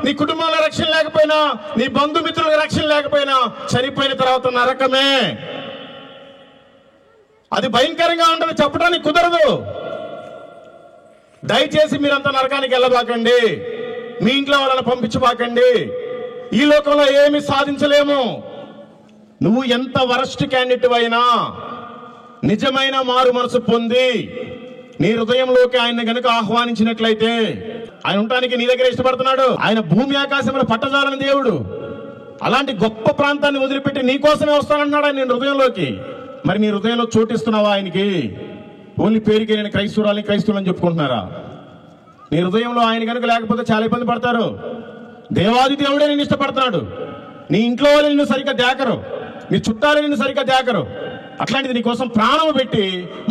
నీ కుటుంబంలో రక్షణ లేకపోయినా, నీ బంధుమిత్రులకు రక్షణ లేకపోయినా చనిపోయిన తర్వాత నరకమే. అది భయంకరంగా ఉంటుంది, చెప్పడానికి కుదరదు. దయచేసి మీరంతా నరకానికి వెళ్ళబాకండి, మీ ఇంట్లో వాళ్ళని పంపించబాకండి. ఈ లోకంలో ఏమి సాధించలేము. నువ్వు ఎంత వరస్ట్ క్యాండిడేట్ అయినా నిజమైన మారు మనసు పొంది నీ హృదయంలోకి ఆయన గనుక ఆహ్వానించినట్లయితే, ఆయన ఉండటానికి నీ దగ్గర ఇష్టపడుతున్నాడు. ఆయన భూమి ఆకాశంలో పట్టజాలని దేవుడు. అలాంటి గొప్ప ప్రాంతాన్ని వదిలిపెట్టి నీ కోసమే వస్తానంటున్నాడు ఆయన నీ హృదయంలోకి. మరి నీ హృదయంలో చోటిస్తున్నావా ఆయనకి? ఓన్లీ పేరుకి నేను క్రైస్తవులని చెప్పుకుంటున్నారా? నీ హృదయంలో ఆయన కనుక లేకపోతే చాలా ఇబ్బంది పడతారు. దేవాది దేవుడే నిన్ను ఇష్టపడుతున్నాడు. నీ ఇంట్లో వాళ్ళు నిన్ను సరిగ్గా దేకరు, నీ చుట్టాలు నిన్ను సరిగ్గా దేకరు. అట్లాంటిది నీ కోసం ప్రాణం పెట్టి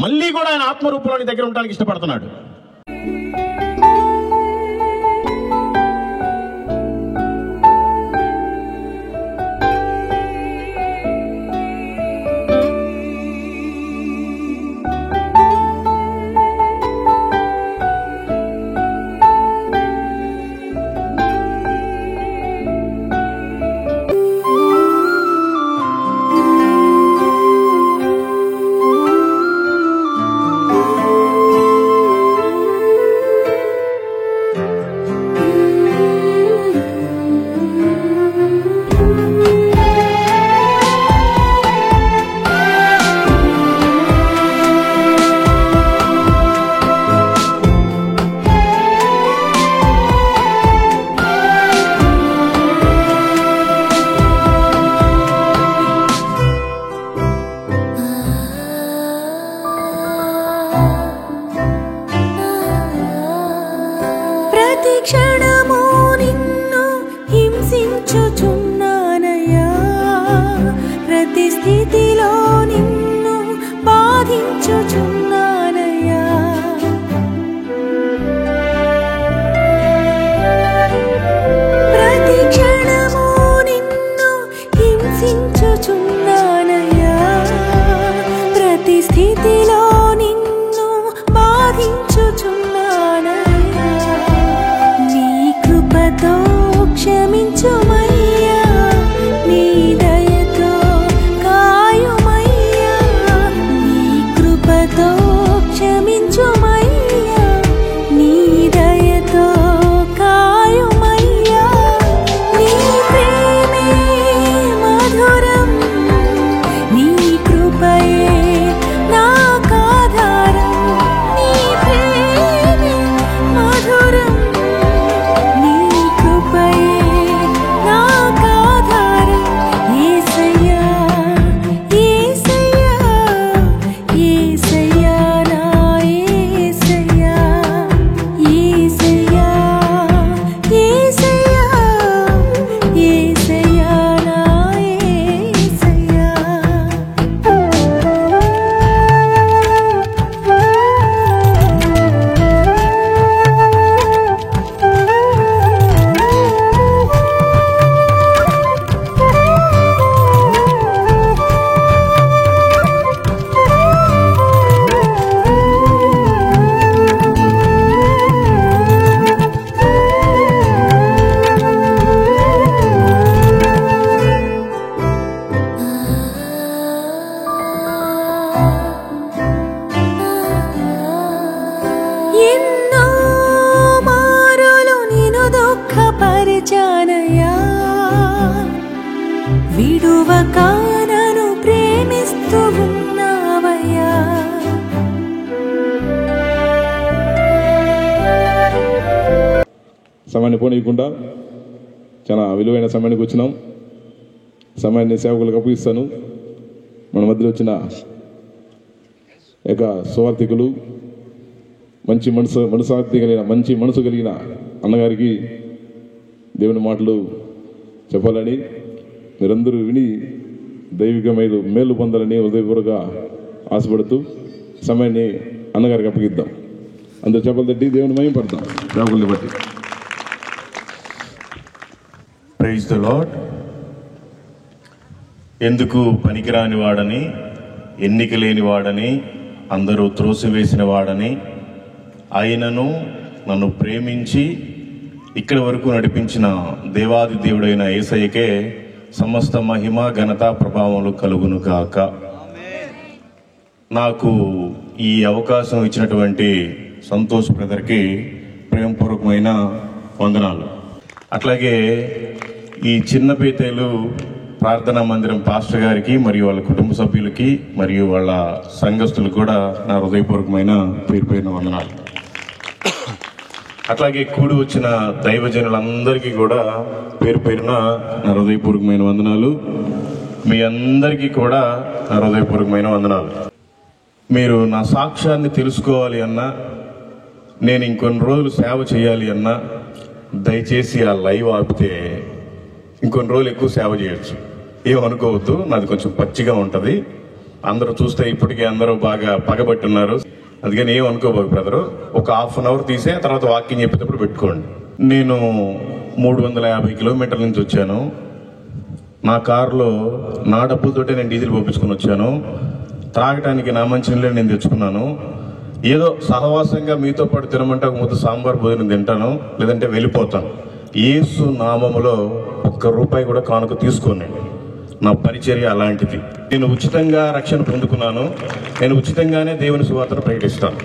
మళ్ళీ కూడా ఆయన ఆత్మరూపంలో నీ దగ్గర ఉండడానికి ఇష్టపడుతున్నాడు. సమయాన్ని పోనీయకుండా చాలా విలువైన సమయానికి వచ్చినాం. సమయాన్ని సేవకులకు అప్పగిస్తాను. మన మధ్యలో వచ్చిన సువార్థికులు, మంచి మనసాక్తి కలిగిన, మంచి మనసు కలిగిన అన్నగారికి దేవుని మాటలు చెప్పాలని, మీరందరూ విని దైవిక మేలు పొందాలని హృదయపూర్వక ఆశపడుతూ సమయాన్ని అన్నగారికి అప్పగిద్దాం. అందరూ చెప్పలు తట్టి దేవుని మహిమ పడతాం సేవకుల్ని బట్టి. Praise the Lord. ఎందుకు పనికిరాని వాడని, ఎన్నిక లేని వాడని, అందరూ త్రోసివేసిన వాడని, ఆయనను నన్ను ప్రేమించి ఇక్కడి వరకు నడిపించిన దేవాది దేవుడైన యేసయ్యకే సమస్త మహిమ ఘనత ప్రభావములు కలుగును గాక. నాకు ఈ అవకాశం ఇచ్చినటువంటి సంతోష్ బ్రదర్కి ప్రేమపూర్వకమైన వందనాలు. అట్లాగే ఈ చిన్న పీతేలు ప్రార్థనా మందిరం పాస్టర్ గారికి మరియు వాళ్ళ కుటుంబ సభ్యులకి మరియు వాళ్ళ సంఘస్థులకు కూడా నా హృదయపూర్వకమైన పేరు వందనాలు. అట్లాగే కూడి వచ్చిన దైవజనులందరికీ కూడా పేరున నా హృదయపూర్వకమైన వందనాలు. మీ అందరికీ కూడా నా హృదయపూర్వకమైన వందనాలు. మీరు నా సాక్ష్యాన్ని తెలుసుకోవాలి అన్నా, నేను ఇంకొన్ని రోజులు సేవ చేయాలి అన్నా, దయచేసి ఆ లైవ్ ఆపితే ఇంకొన్ని రోజులు ఎక్కువ సేవ చేయొచ్చు. ఏమనుకోవద్దు, నాది కొంచెం పచ్చిగా ఉంటుంది. అందరూ చూస్తే ఇప్పటికే అందరూ బాగా పగబట్టున్నారు. అందుకని ఏమనుకోబోదు బ్రదరు, ఒక హాఫ్ అన్ అవర్ తీసే తర్వాత వాకింగ్ చెప్పేటప్పుడు పెట్టుకోండి. నేను 350 కిలోమీటర్ల నుంచి వచ్చాను. నా కారులో నా డబ్బులతోటే నేను డీజిల్ పంపించుకొని వచ్చాను. త్రాగటానికి నా మంచినీళ్ళే నేను తెచ్చుకున్నాను. ఏదో సహవాసంగా మీతో పాటు తినమంటే ఒక ముద్ద సాంబార్ భోజనం తింటాను, లేదంటే వెళ్ళిపోతాను. యేసు నామములో ₹1 కూడా కానుక తీసుకోండి. నా పరిచర్య అలాంటిది. నేను ఉచితంగా రక్షణ పొందుకున్నాను. నేను ఉచితంగానే దేవుని సువార్తను ప్రకటిస్తాను.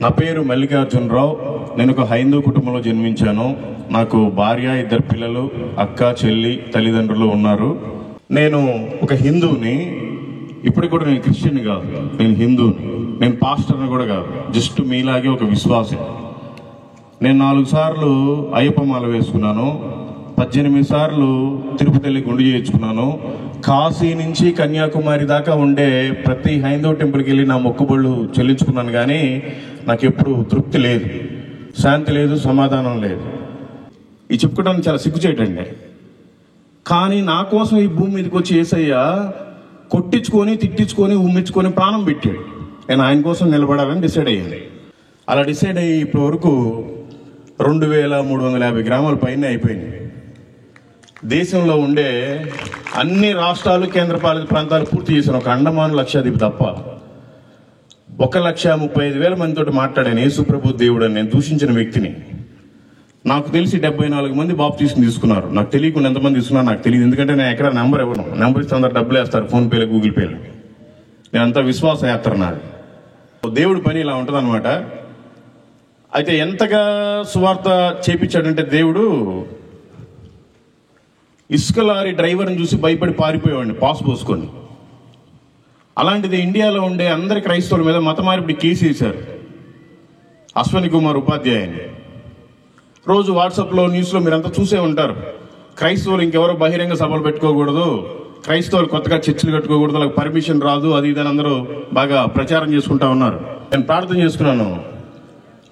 నా పేరు మల్లికార్జునరావు. నేను ఒక హైందవ కుటుంబంలో జన్మించాను. నాకు భార్య, 2 పిల్లలు, అక్క, చెల్లి, తల్లిదండ్రులు ఉన్నారు. నేను ఒక హిందువుని. ఇప్పటికి కూడా నేను క్రిస్టియన్ కాదు, నేను హిందువుని. నేను పాస్టర్ని కూడా కాదు, జస్ట్ మీలాగే ఒక విశ్వాసం. నేను 4 సార్లు అయ్యప్ప మాల వేసుకున్నాను. 18 సార్లు తిరుపతి వెళ్ళి గుండు చేయించుకున్నాను. కాశీ నుంచి కన్యాకుమారి దాకా ఉండే ప్రతి హైందవ టెంపుల్కి వెళ్ళి నా మొక్కుబళ్ళు చెల్లించుకున్నాను. కానీ నాకు ఎప్పుడు తృప్తి లేదు, శాంతి లేదు, సమాధానం లేదు. ఇది చెప్పుకోవడానికి చాలా సిగ్గుచేటండి. కానీ నా కోసం ఈ భూమి మీదకి వచ్చి యేసయ్య కొట్టించుకొని, తిట్టించుకొని, ఉమ్మించుకొని ప్రాణం పెట్టాడు. నేను ఆయన కోసం నిలబడాలని డిసైడ్ అయ్యాను. అలా డిసైడ్ అయ్యి ఇప్పటి వరకు 2350 గ్రామాల పైన అయిపోయింది. దేశంలో ఉండే అన్ని రాష్ట్రాలు, కేంద్రపాలిత ప్రాంతాలు పూర్తి చేశాను. ఒక అండమాన్ లక్షాధిపతి తప్ప 1,35,000 మందితో మాట్లాడాను. యేసుప్రభు దేవుడు అని నేను దూషించిన వ్యక్తిని. నాకు తెలిసి 74 మంది బాప్తీసం తీసుకున్నారు. నాకు తెలియకుండా ఎంతమంది తీసుకున్నారు నాకు తెలియదు. ఎందుకంటే నేను ఎక్కడ నెంబర్ ఇవ్వను. నెంబర్ ఇస్తే అందరు డబ్బులు వేస్తారు, ఫోన్పేలు, గూగుల్ పేలు. నేను అంతా విశ్వాస యాత్ర నాది. దేవుడి పని ఇలా ఉంటుంది అనమాట. అయితే ఎంతగా సువార్త చేపించాడంటే దేవుడు, ఇసుక లారీ డ్రైవర్ని చూసి భయపడి పారిపోయేవాడిని పాస్ పోసుకొని. అలాంటిది ఇండియాలో ఉండే అందరి క్రైస్తవుల మీద మత మార్పిడి కేసు వేశారు. అశ్వని కుమార్ ఉపాధ్యాయుని రోజు వాట్సాప్లో, న్యూస్లో మీరంతా చూసే ఉంటారు. క్రైస్తవులు ఇంకెవరో బహిరంగ సభలు పెట్టుకోకూడదు, క్రైస్తవులు కొత్తగా చర్చిలు కట్టుకోకూడదు, వాళ్ళకి పర్మిషన్ రాదు, అది ఇది అని అందరూ బాగా ప్రచారం చేసుకుంటా ఉన్నారు. నేను ప్రార్థన చేసుకున్నాను,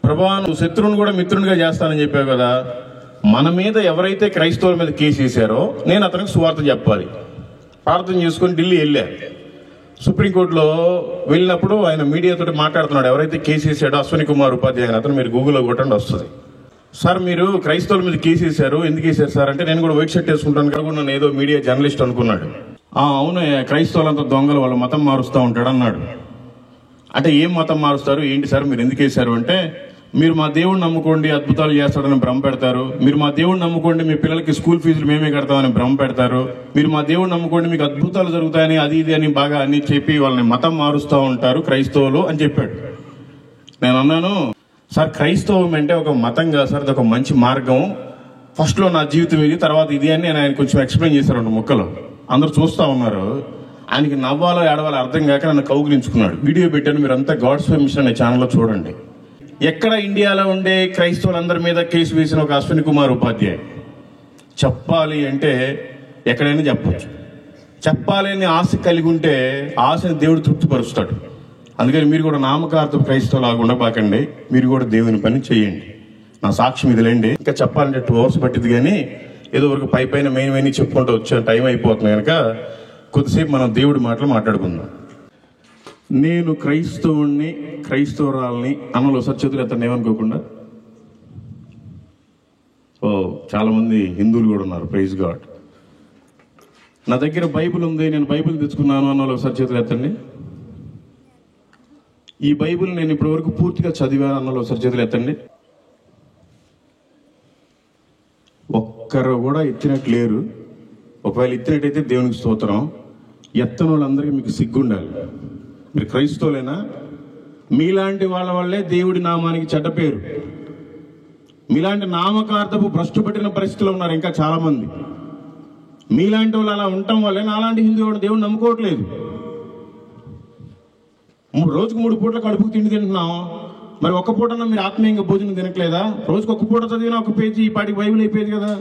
ప్రభువా నువ్వు శత్రువుని కూడా మిత్రునిగా చేస్తానని చెప్పావు కదా, మన మీద ఎవరైతే క్రైస్తవుల మీద కేసు వేశారో నేను అతనికి సువార్త చెప్పాలి. ప్రార్థన చేసుకుని ఢిల్లీ వెళ్ళా. సుప్రీంకోర్టులో వెళ్ళినప్పుడు ఆయన మీడియాతో మాట్లాడుతున్నాడు. ఎవరైతే కేసు వేసాడో అశ్వని కుమార్ ఉపాధ్యాయుని, అతను మీరు గూగుల్లో కొట్టండి వస్తుంది. సార్ మీరు క్రైస్తవుల మీద కేసు వేశారు, ఎందుకు వేసారు సార్ అంటే, నేను కూడా వైట్ షర్ట్ వేసుకుంటాను కదా, నన్ను ఏదో మీడియా జర్నలిస్ట్ అనుకున్నాడు. అవునయ్యా, క్రైస్తవులంతా దొంగలు, వాళ్ళ మతం మారుస్తూ ఉంటాడు అన్నాడు. అంటే ఏం మతం మారుస్తారు ఏంటి సార్, మీరు ఎందుకు వేశారు అంటే, మీరు మా దేవుడిని నమ్ముకోండి అద్భుతాలు చేస్తాడని భ్రమ పెడతారు, మీరు మా దేవుడిని నమ్ముకోండి మీ పిల్లలకి స్కూల్ ఫీజులు మేమే కడతామని భ్రమ పెడతారు, మీరు మా దేవుడిని నమ్ముకోండి మీకు అద్భుతాలు జరుగుతాయని అది ఇది అని బాగా అన్ని చెప్పి వాళ్ళని మతం మారుస్తూ ఉంటారు క్రైస్తవులు అని చెప్పాడు. నేను అన్నాను, సార్ క్రైస్తవం అంటే ఒక మతం కాదు సార్, అది ఒక మంచి మార్గం. ఫస్ట్లో నా జీవితం ఇది, తర్వాత ఇది అని నేను ఆయన కొంచెం ఎక్స్ప్లెయిన్ చేశారు 2 ముక్కలు. అందరూ చూస్తూ ఉన్నారు. ఆయనకి నవ్వాలో ఏడవాలో అర్థం కాక నన్ను కౌగిలించుకున్నాడు. వీడియో పెట్టాను, మీరు అంతా గాడ్స్ ఫేమ్ మిషన్ అనే ఛానల్లో చూడండి. ఎక్కడ ఇండియాలో ఉండే క్రైస్తవులందరి మీద కేసు వేసిన ఒక అశ్విని కుమార్ ఉపాధ్యాయ్. చెప్పాలి అంటే ఎక్కడైనా చెప్పచ్చు. చెప్పాలి అని ఆశ కలిగి ఉంటే ఆశని దేవుడు తృప్తిపరుస్తాడు. అందుకని మీరు కూడా నామకార్థ క్రైస్తవులాగా ఉండబాకండి, మీరు కూడా దేవుని పని చేయండి. నా సాక్ష్యం ఇదిలేండి. ఇంకా చెప్పాలంటే 2 hours పట్టింది, కానీ ఏదో వరకు పైన మెయిన్ చెప్పుకుంటూ వచ్చే టైం అయిపోతుంది కనుక కొద్దిసేపు మనం దేవుడి మాటలు మాట్లాడుకుందాం. నేను క్రైస్తవుణ్ణి, క్రైస్తవురాల్ని అన్నలో సత్యతులు ఎత్తండి ఏమనుకోకుండా. చాలా మంది హిందువులు కూడా ఉన్నారు, ప్రైజ్ గాడ్. నా దగ్గర బైబిల్ ఉంది, నేను బైబిల్ తెచ్చుకున్నాను అన్నలో సత్యతులు ఎత్తండి. ఈ బైబిల్ నేను ఇప్పటి వరకు పూర్తిగా చదివాను అన్నలో సత్యతులు ఎత్తండి. ఒక్కరు కూడా ఎత్తినట్టు లేరు. ఒకవేళ ఎత్తినట్టయితే దేవునికి స్తోత్రం. ఎత్తని వాళ్ళందరికీ మీకు సిగ్గుండాలి. మీరు క్రైస్తవులేనా? మీలాంటి వాళ్ళ వల్లే దేవుడి నామానికి చెడ్డ పేరు. మీలాంటి నామకార్థపు భ్రష్టు పట్టిన పరిస్థితుల్లో ఉన్నారు ఇంకా చాలామంది. మీలాంటి వాళ్ళు అలా ఉండటం వల్లే నాలాంటి హిందువుడు దేవుడు నమ్ముకోవట్లేదు. రోజుకు 3 పూట్ల కడుపుకు తిండి తింటున్నాం. మరి ఒక్క పూటన్నా మీరు ఆత్మీయంగా భోజనం తినట్లేదా? రోజుకు ఒక పూట చదివినా ఒక పేజీ ఈ పాటికి బైబిల్ అయిపోయేది కదా.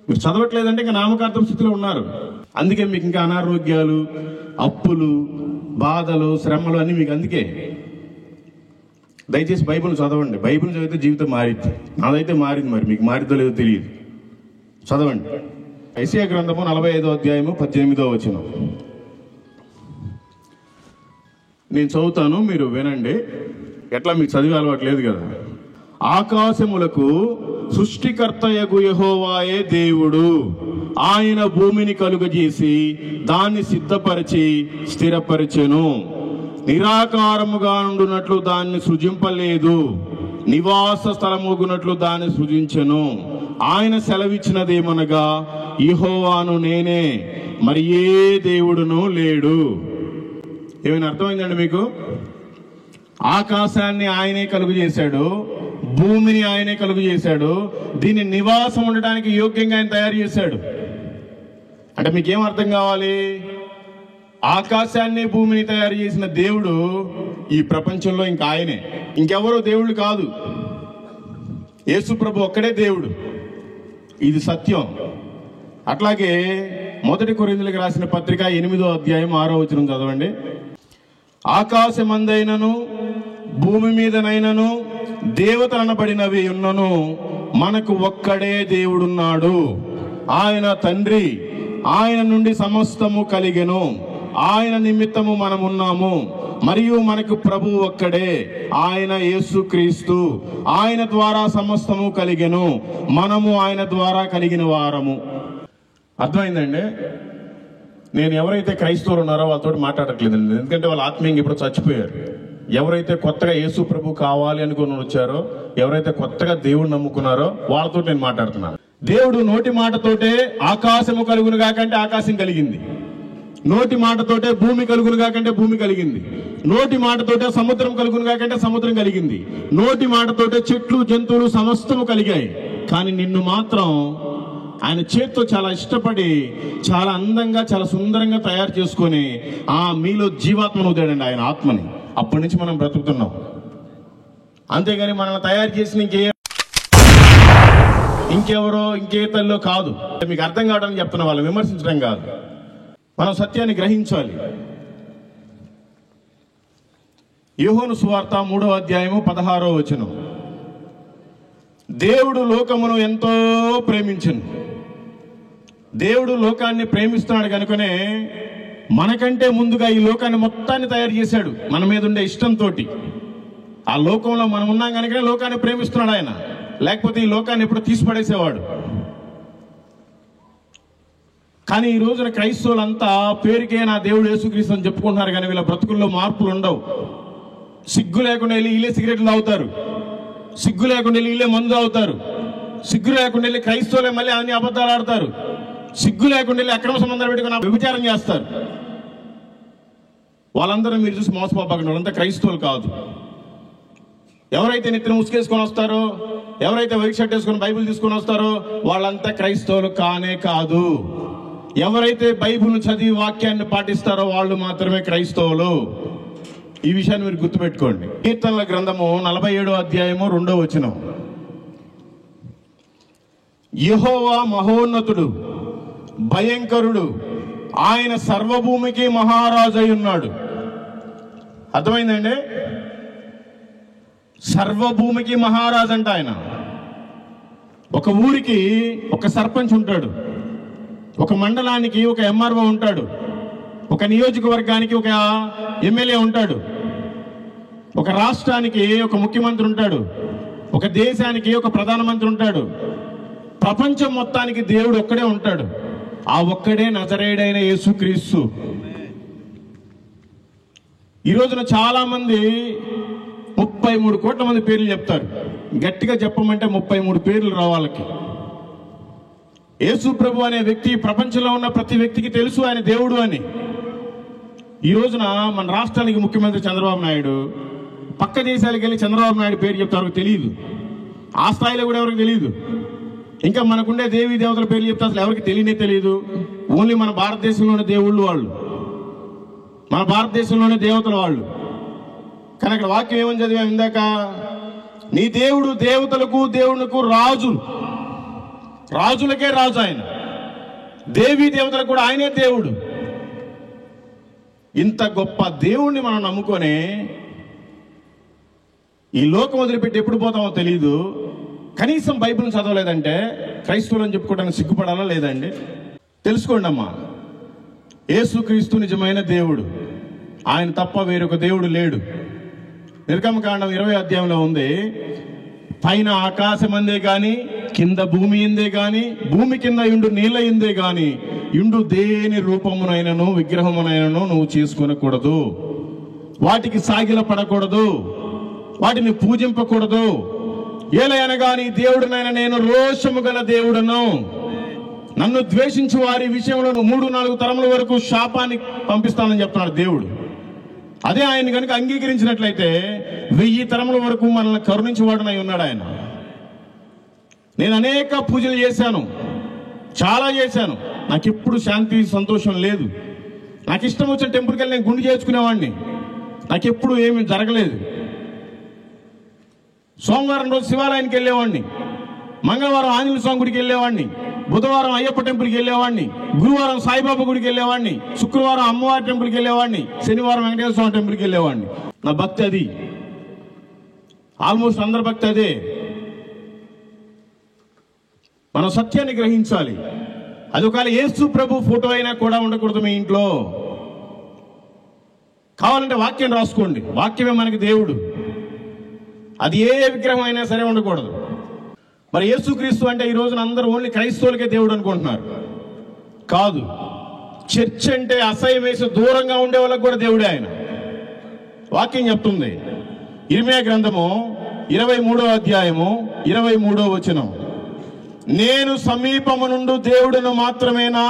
మీరు చదవట్లేదంటే ఇంకా నామకార్థం స్థితిలో ఉన్నారు. అందుకే మీకు ఇంకా అనారోగ్యాలు, అప్పులు, బాధలు, శ్రమలు అన్నీ మీకు. అందుకే దయచేసి బైబిల్ చదవండి. బైబిల్ చదివితే జీవితం మారిద్ది. నాదైతే మారింది, మరి మీకు మారిద్దో లేదో తెలియదు. చదవండి. యెషయా గ్రంథము 45వ అధ్యాయము 18వ వచనం నేను చదువుతాను, మీరు వినండి. ఎట్లా మీకు చదివే అలవాటు లేదు కదా. ఆకాశములకు సృష్టికర్తయగు యెహోవాయే దేవుడు. ఆయన భూమిని కలుగజేసి దాన్ని సిద్ధపరిచి స్థిరపరిచెను. నిరాకారముగా ఉండునట్లు దాన్ని సృజింపలేదు, నివాస స్థలముగునట్లు దాన్ని సృజించెను. ఆయన సెలవిచ్చినదేమనగా, యెహోవాను నేనే, మరి ఏ దేవుడును లేడు. ఏమైనా అర్థమైందండి మీకు? ఆకాశాన్ని ఆయనే కలుగు చేశాడు, భూమిని ఆయనే కలుగు చేశాడు, దీన్ని నివాసం ఉండడానికి యోగ్యంగా ఆయన తయారు చేశాడు. అంటే మీకేం అర్థం కావాలి? ఆకాశాన్ని భూమిని తయారు చేసిన దేవుడు ఈ ప్రపంచంలో ఇంకా ఆయనే, ఇంకెవరో దేవుళ్ళు కాదు. యేసు ప్రభు ఒక్కడే దేవుడు. ఇది సత్యం. అట్లాగే 1 కొరింథీయులకు రాసిన పత్రిక 8వ అధ్యాయం 6వ వచనం చదవండి. ఆకాశమందైనను భూమి మీదనైనను దేవతలనబడినవి ఉన్నను మనకు ఒక్కడే దేవుడున్నాడు. ఆయన తండ్రి. ఆయన నుండి సమస్తము కలిగెను. ఆయన నిమిత్తము మనమున్నాము. మరియు మనకు ప్రభు ఒక్కడే, ఆయన యేసుక్రీస్తు. ఆయన ద్వారా సమస్తము కలిగెను. మనము ఆయన ద్వారా కలిగిన వారము. అర్థమైందండి? నేను ఎవరైతే క్రైస్తవులు ఉన్నారో వాళ్ళతో మాట్లాడట్లేదండి, ఎందుకంటే వాళ్ళు ఆత్మీయంగా ఇప్పుడు చచ్చిపోయారు. ఎవరైతే కొత్తగా యేసు ప్రభు కావాలి అనుకుని వచ్చారో, ఎవరైతే కొత్తగా దేవుడు నమ్ముకున్నారో వాళ్ళతో నేను మాట్లాడుతున్నాను. దేవుడు నోటి మాటతోటే ఆకాశము కలుగును కాకంటే ఆకాశం కలిగింది. నోటి మాటతోటే భూమి కలుగును కాకంటే భూమి కలిగింది. నోటి మాటతోటే సముద్రం కలుగును కాకంటే సముద్రం కలిగింది. నోటి మాటతోటే చెట్లు, జంతువులు సమస్తము కలిగాయి. కానీ నిన్ను మాత్రం ఆయన చేత్తో చాలా ఇష్టపడి, చాలా అందంగా, చాలా సుందరంగా తయారు చేసుకొని మీలో జీవాత్మను వదిలాడండి, ఆయన ఆత్మని. అప్పటి నుంచి మనం బ్రతుకుతున్నాం. అంతేగాని మనల్ని తయారు చేసిన ఇంకెవరో, ఇంకే తల్లో కాదు. మీకు అర్థం కావడానికి చెప్తున్న వాళ్ళు విమర్శించడం కాదు, మనం సత్యాన్ని గ్రహించాలి. యోహాను సువార్త 3వ అధ్యాయము 16వ వచనం. దేవుడు లోకమును ఎంతో ప్రేమించెను. దేవుడు లోకాన్ని ప్రేమిస్తున్నాడు కనుకనే మనకంటే ముందుగా ఈ లోకాన్ని మొత్తాన్ని తయారు చేశాడు, మన మీద ఉండే ఇష్టంతో. ఆ లోకంలో మనం ఉన్నాం కనుకనే లోకాన్ని ప్రేమిస్తున్నాడు ఆయన. లేకపోతే ఈ లోకాన్ని ఎప్పుడు తీసిపడేసేవాడు. కానీ ఈ రోజున క్రైస్తవులంతా పేరుకే నా దేవుడు యేసుక్రీస్తు అని చెప్పుకుంటున్నారు, కానీ వీళ్ళ బ్రతుకుల్లో మార్పులు ఉండవు. సిగ్గు లేకుండా వెళ్ళి వీళ్ళే సిగరెట్లు తాగుతారు, సిగ్గు లేకుండా వెళ్ళి వీళ్ళే మందు తాగుతారు, సిగ్గు లేకుండా వెళ్ళి క్రైస్తవులే మళ్ళీ అన్ని అబద్ధాలు ఆడతారు, సిగ్గు లేకుండా వెళ్ళి అక్రమ సంబంధాలు పెట్టుకుని వ్యభిచారం చేస్తారు. వాళ్ళందరూ మీరు చూసి మోసపోకండి, వాళ్ళంతా క్రైస్తవులు కాదు. ఎవరైతే నెత్తిన ముసుకేసుకొని వస్తారో, ఎవరైతే వైట్ షర్ట్ వేసుకొని బైబిల్ తీసుకొని వస్తారో వాళ్ళంతా క్రైస్తవులు కానే కాదు. ఎవరైతే బైబిల్ చదివి వాక్యాన్ని పాటిస్తారో వాళ్ళు మాత్రమే క్రైస్తవులు. ఈ విషయాన్ని మీరు గుర్తుపెట్టుకోండి. కీర్తనల గ్రంథము 47వ అధ్యాయము 2వ వచనం. యెహోవా మహోన్నతుడు, భయంకరుడు, ఆయన సర్వభూమికి మహారాజు అయి ఉన్నాడు. అర్థమైందండి? సర్వభూమికి మహారాజు అంట ఆయన. ఒక ఊరికి ఒక సర్పంచ్ ఉంటాడు, ఒక మండలానికి ఒక ఎంఆర్ఓ ఉంటాడు, ఒక నియోజకవర్గానికి ఒక ఎమ్మెల్యే ఉంటాడు, ఒక రాష్ట్రానికి ఒక ముఖ్యమంత్రి ఉంటాడు, ఒక దేశానికి ఒక ప్రధానమంత్రి ఉంటాడు. ప్రపంచం మొత్తానికి దేవుడు ఒక్కడే ఉంటాడు. ఆ ఒక్కడే నజరేయుడైన యేసుక్రీస్తు. ఈ రోజున చాలా మంది 33 కోట్ల మంది పేర్లు చెప్తారు. గట్టిగా చెప్పమంటే 33 పేర్లు రావాలకి. యేసు ప్రభు అనే వ్యక్తి ప్రపంచంలో ఉన్న ప్రతి వ్యక్తికి తెలుసు ఆయన దేవుడు అని. ఈ రోజున మన రాష్ట్రానికి ముఖ్యమంత్రి చంద్రబాబు నాయుడు, పక్క దేశాలకు వెళ్ళి చంద్రబాబు నాయుడు పేరు చెప్తే ఎవరికి తెలియదు. ఆ స్థాయిలో కూడా ఎవరికి తెలియదు. ఇంకా మనకుండే దేవీ దేవతల పేర్లు చెప్తే అసలు ఎవరికి తెలియదు. ఓన్లీ మన భారతదేశంలోనే దేవుళ్ళు వాళ్ళు, మన భారతదేశంలోనే దేవతలు వాళ్ళు. కానీ అక్కడ వాక్యం ఏమని చదివాం ఇందాక, నీ దేవుడు దేవతలకు దేవునికి రాజు, రాజులకే రాజు ఆయన, దేవీ దేవతలకు కూడా ఆయనే దేవుడు. ఇంత గొప్ప దేవుణ్ణి మనం నమ్ముకొని ఈ లోకం వదిలిపెట్టి ఎప్పుడు పోతామో తెలియదు. కనీసం బైబిల్ని చదవలేదంటే క్రైస్తవులని చెప్పుకోవడానికి సిగ్గుపడాలా లేదండి? తెలుసుకోండి అమ్మా, యేసుక్రీస్తు నిజమైన దేవుడు, ఆయన తప్ప వేరొక దేవుడు లేడు. నిర్గమకాండం 20 అధ్యాయంలో ఉంది, పైన ఆకాశం అందే గాని కింద భూమి ఇందే గాని భూమి కింద ఇండు నీళ్ళ ఇందే గాని ఇండు దేని రూపమునైనను విగ్రహమునైనను నువ్వు చేసుకొనకూడదు, వాటికి సాగిల పడకూడదు, వాటిని పూజింపకూడదు. ఏలయనగా నీ దేవుడునైనా నేను రోషము గల దేవుడను, నన్ను ద్వేషించు వారి విషయంలో 3-4 తరముల వరకు శాపాన్ని పంపిస్తానని చెప్తున్నాడు దేవుడు. అదే ఆయన కనుక అంగీకరించినట్లయితే 1000 తరముల వరకు మనల్ని కరుణించేవాడునై ఉన్నాడు ఆయన. నేను అనేక పూజలు చేశాను, చాలా చేశాను, నాకు ఎప్పుడు శాంతి సంతోషం లేదు. నాకు ఇష్టం వచ్చిన టెంపుల్కి వెళ్ళి నేను గుండు చేసుకునేవాడిని, నాకు ఎప్పుడు ఏమీ జరగలేదు. సోమవారం రోజు శివాలయానికి వెళ్ళేవాడిని, మంగళవారం ఆంజనేయ స్వామి గుడికి వెళ్ళేవాడిని, బుధవారం అయ్యప్ప టెంపుల్కి వెళ్ళేవాడిని, గురువారం సాయిబాబా గుడికి వెళ్ళేవాడిని, శుక్రవారం అమ్మవారి టెంపుల్కి వెళ్ళేవాడిని, శనివారం వెంకటేశ్వర స్వామి టెంపుల్కి వెళ్ళేవాడిని. నా భక్తి అది, ఆల్మోస్ట్ అందరి భక్తి అదే. మనం సత్యాన్ని గ్రహించాలి. అది ఒకవేళ యేసు ప్రభు ఫోటో అయినా కూడా ఉండకూడదు మీ ఇంట్లో. కావాలంటే వాక్యం రాసుకోండి, వాక్యమే మనకి దేవుడు. అది ఏ విగ్రహం అయినా సరే ఉండకూడదు. మరి యేసుక్రీస్తు అంటే ఈ రోజున అందరూ ఓన్లీ క్రైస్తవులకే దేవుడు అనుకుంటున్నారు. కాదు, చర్చ్ అంటే అసహ్యం వేసి దూరంగా ఉండే వాళ్ళకు కూడా దేవుడే ఆయన. వాక్యం చెప్తుంది, ఇర్మియా గ్రంథము 23వ అధ్యాయము 23వ వచనం, నేను సమీపము నుండి దేవుడును మాత్రమేనా,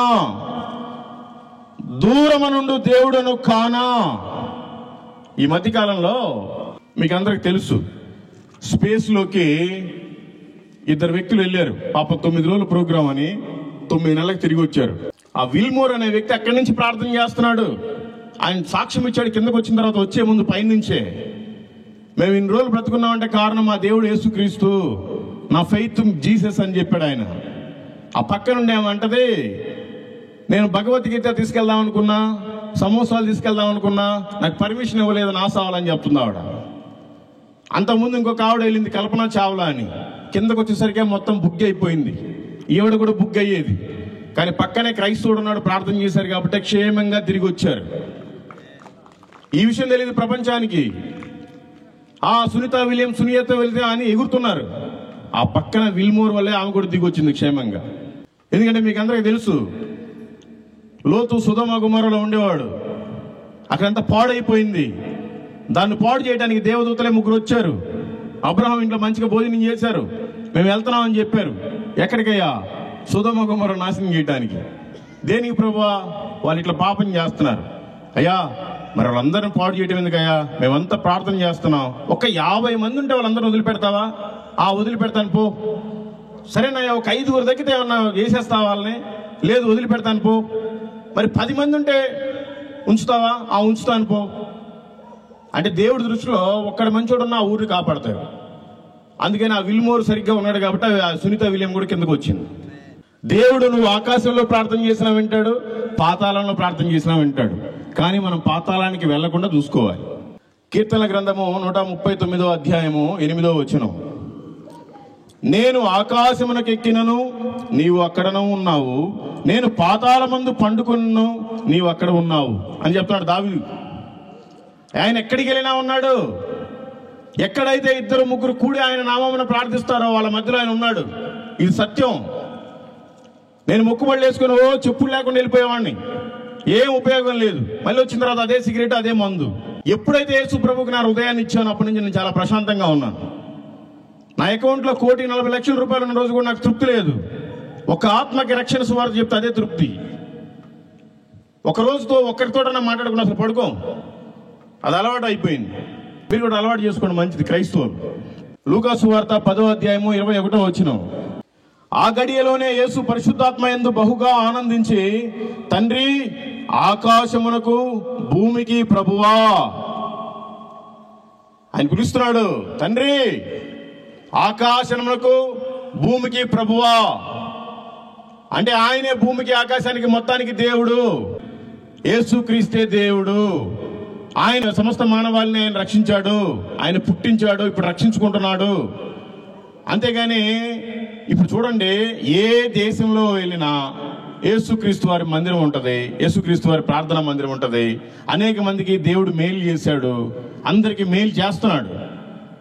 దూరము నుండి దేవుడును కానా. ఈ మధ్యకాలంలో మీకు అందరికి తెలుసు, స్పేస్లోకి 2 వ్యక్తులు వెళ్ళారు. పాప 9 రోజుల ప్రోగ్రామ్ అని 9 నెలలకు తిరిగి వచ్చారు. ఆ విల్మోర్ అనే వ్యక్తి అక్కడి నుంచి ప్రార్థన చేస్తున్నాడు. ఆయన సాక్ష్యం ఇచ్చాడు కిందకు వచ్చిన తర్వాత, వచ్చే ముందు పైనుంచే, మేము ఇన్ని రోజులు బ్రతుకున్నామంటే కారణం మా దేవుడు యేసుక్రీస్తు, నా ఫెయిత్ జీసస్ అని చెప్పాడు ఆయన. ఆ పక్కనుండి ఏమంటది, నేను భగవద్గీత తీసుకెళ్దాం అనుకున్నా, సమోసాలు తీసుకెళ్దాం అనుకున్నా, నాకు పర్మిషన్ ఇవ్వలేదు, నా సావాలని చెప్తుంది ఆవిడ. అంతకుముందు ఇంకొక ఆవిడ వెళ్ళింది, కల్పన చావ్లా అని. కిందకు వచ్చేసరికి మొత్తం బుక్ అయిపోయింది. ఈవిడ కూడా బుక్ అయ్యేది. కానీ పక్కనే క్రైస్తవుడు ఉన్నాడు, ప్రార్థన చేశారు కాబట్టి క్షేమంగా తిరిగి వచ్చారు. ఈ విషయం తెలియదు ప్రపంచానికి. ఆ సునీత వెళ్తే అని ఎగురుతున్నారు. ఆ పక్కన విల్మోర్ వల్లే ఆమె కూడా దిగి వచ్చింది క్షేమంగా. ఎందుకంటే మీకు అందరికీ తెలుసు, లోతు సుధమ గుమరలో ఉండేవాడు, అక్కడంతా పాడైపోయింది. దాన్ని పాడు చేయడానికి దేవదూతలే 3 వచ్చారు. అబ్రహాం ఇంట్లో మంచిగా భోజనం చేశారు, మేము వెళ్తున్నామని చెప్పారు. ఎక్కడికయ్యా? సుధమ గుమర నాశనం చేయడానికి. దేనికి ప్రభువా? వాళ్ళు ఇట్లా పాపం చేస్తున్నారు. అయ్యా మరి వాళ్ళందరిని పాడు చేయడం ఎందుకయ్యా? మేమంతా ప్రార్థన చేస్తున్నాం. ఒక 50 మంది ఉంటే వాళ్ళందరూ వదిలిపెడతావా? వదిలిపెడతాను పో. సరేనయ్యా, ఒక 5 దగ్గర ఏమన్నా వేసేస్తావా వాళ్ళని? లేదు, వదిలిపెడతాను పో. మరి 10 మంది ఉంటే ఉంచుతావా? ఉంచుతాను పో. అంటే దేవుడి దృష్టిలో ఒక్కడి మంచోడు ఉన్న ఆ ఊరిని కాపాడతాడు. అందుకని ఆ విల్మోర్ సరిగ్గా ఉన్నాడు కాబట్టి ఆ సునీత విలియం కూడా కిందకు వచ్చింది. దేవుడు నువ్వు ఆకాశంలో ప్రార్థన చేసినా వింటాడు, పాతాళంలో ప్రార్థన చేసినా వింటాడు. కానీ మనం పాతాళానికి వెళ్లకుండా చూసుకోవాలి. కీర్తన గ్రంథము 139వ అధ్యాయము 8వ వచనం, నేను ఆకాశమునకు ఎక్కినను నీవు అక్కడను ఉన్నావు, నేను పాతాళమందు పండుకొను నీవు అక్కడ ఉన్నావు అని చెప్తాడు దావీదు. ఆయన ఎక్కడికి వెళ్ళినా ఉన్నాడు. ఎక్కడైతే 2-3 కూడి ఆయన నామమున ప్రార్థిస్తారో వాళ్ళ మధ్యలో ఆయన ఉన్నాడు. ఇది సత్యం. నేను మొక్కుబడులు వేసుకుని చెప్పులు లేకుండా వెళ్ళిపోయేవాడిని, ఏం ఉపయోగం లేదు. మళ్ళీ వచ్చిన తర్వాత అదే సిగరెట్, అదే మందు. ఎప్పుడైతే యేసు ప్రభువుకి నా హృదయాన్ని ఇచ్చానో అప్పటి నుంచి నేను చాలా ప్రశాంతంగా ఉన్నాను. నా అకౌంట్లో 1,40,00,000 రూపాయలు ఉన్న రోజు కూడా నాకు తృప్తి లేదు. ఒక ఆత్మకి రక్షణ సువార్త చెప్తే అదే తృప్తి. ఒక రోజుతో ఒక్కరితోటన్నా మాట్లాడుకున్న అసలు పడుకో, అది అలవాటు అయిపోయింది. మీరు కూడా అలవాటు చేసుకోండి, మంచిది క్రైస్తవులు. లూకా సువార్త 10వ అధ్యాయము 21వ వచనం. ఆ గడియలోనే యేసు పరిశుద్ధాత్మ యందు బహుగా ఆనందించి, తండ్రి, ఆకాశమునకు భూమికి ప్రభువా, ఆయన పిలుస్తున్నాడు. తండ్రి, ఆకాశమునకు భూమికి ప్రభువా అంటే ఆయనే భూమికి ఆకాశానికి మొత్తానికి దేవుడు. యేసుక్రీస్తే దేవుడు. ఆయన సమస్త మానవాళిని ఆయన రక్షించాడు, ఆయన పుట్టించాడు, ఇప్పుడు రక్షించుకుంటున్నాడు. అంతేగాని ఇప్పుడు చూడండి, ఏ దేశంలో వెళ్ళినా యేసుక్రీస్తు వారి మందిరం ఉంటుంది, యేసుక్రీస్తు వారి ప్రార్థనా మందిరం ఉంటుంది. అనేక మందికి దేవుడు మేలు చేశాడు, అందరికీ మేలు చేస్తున్నాడు.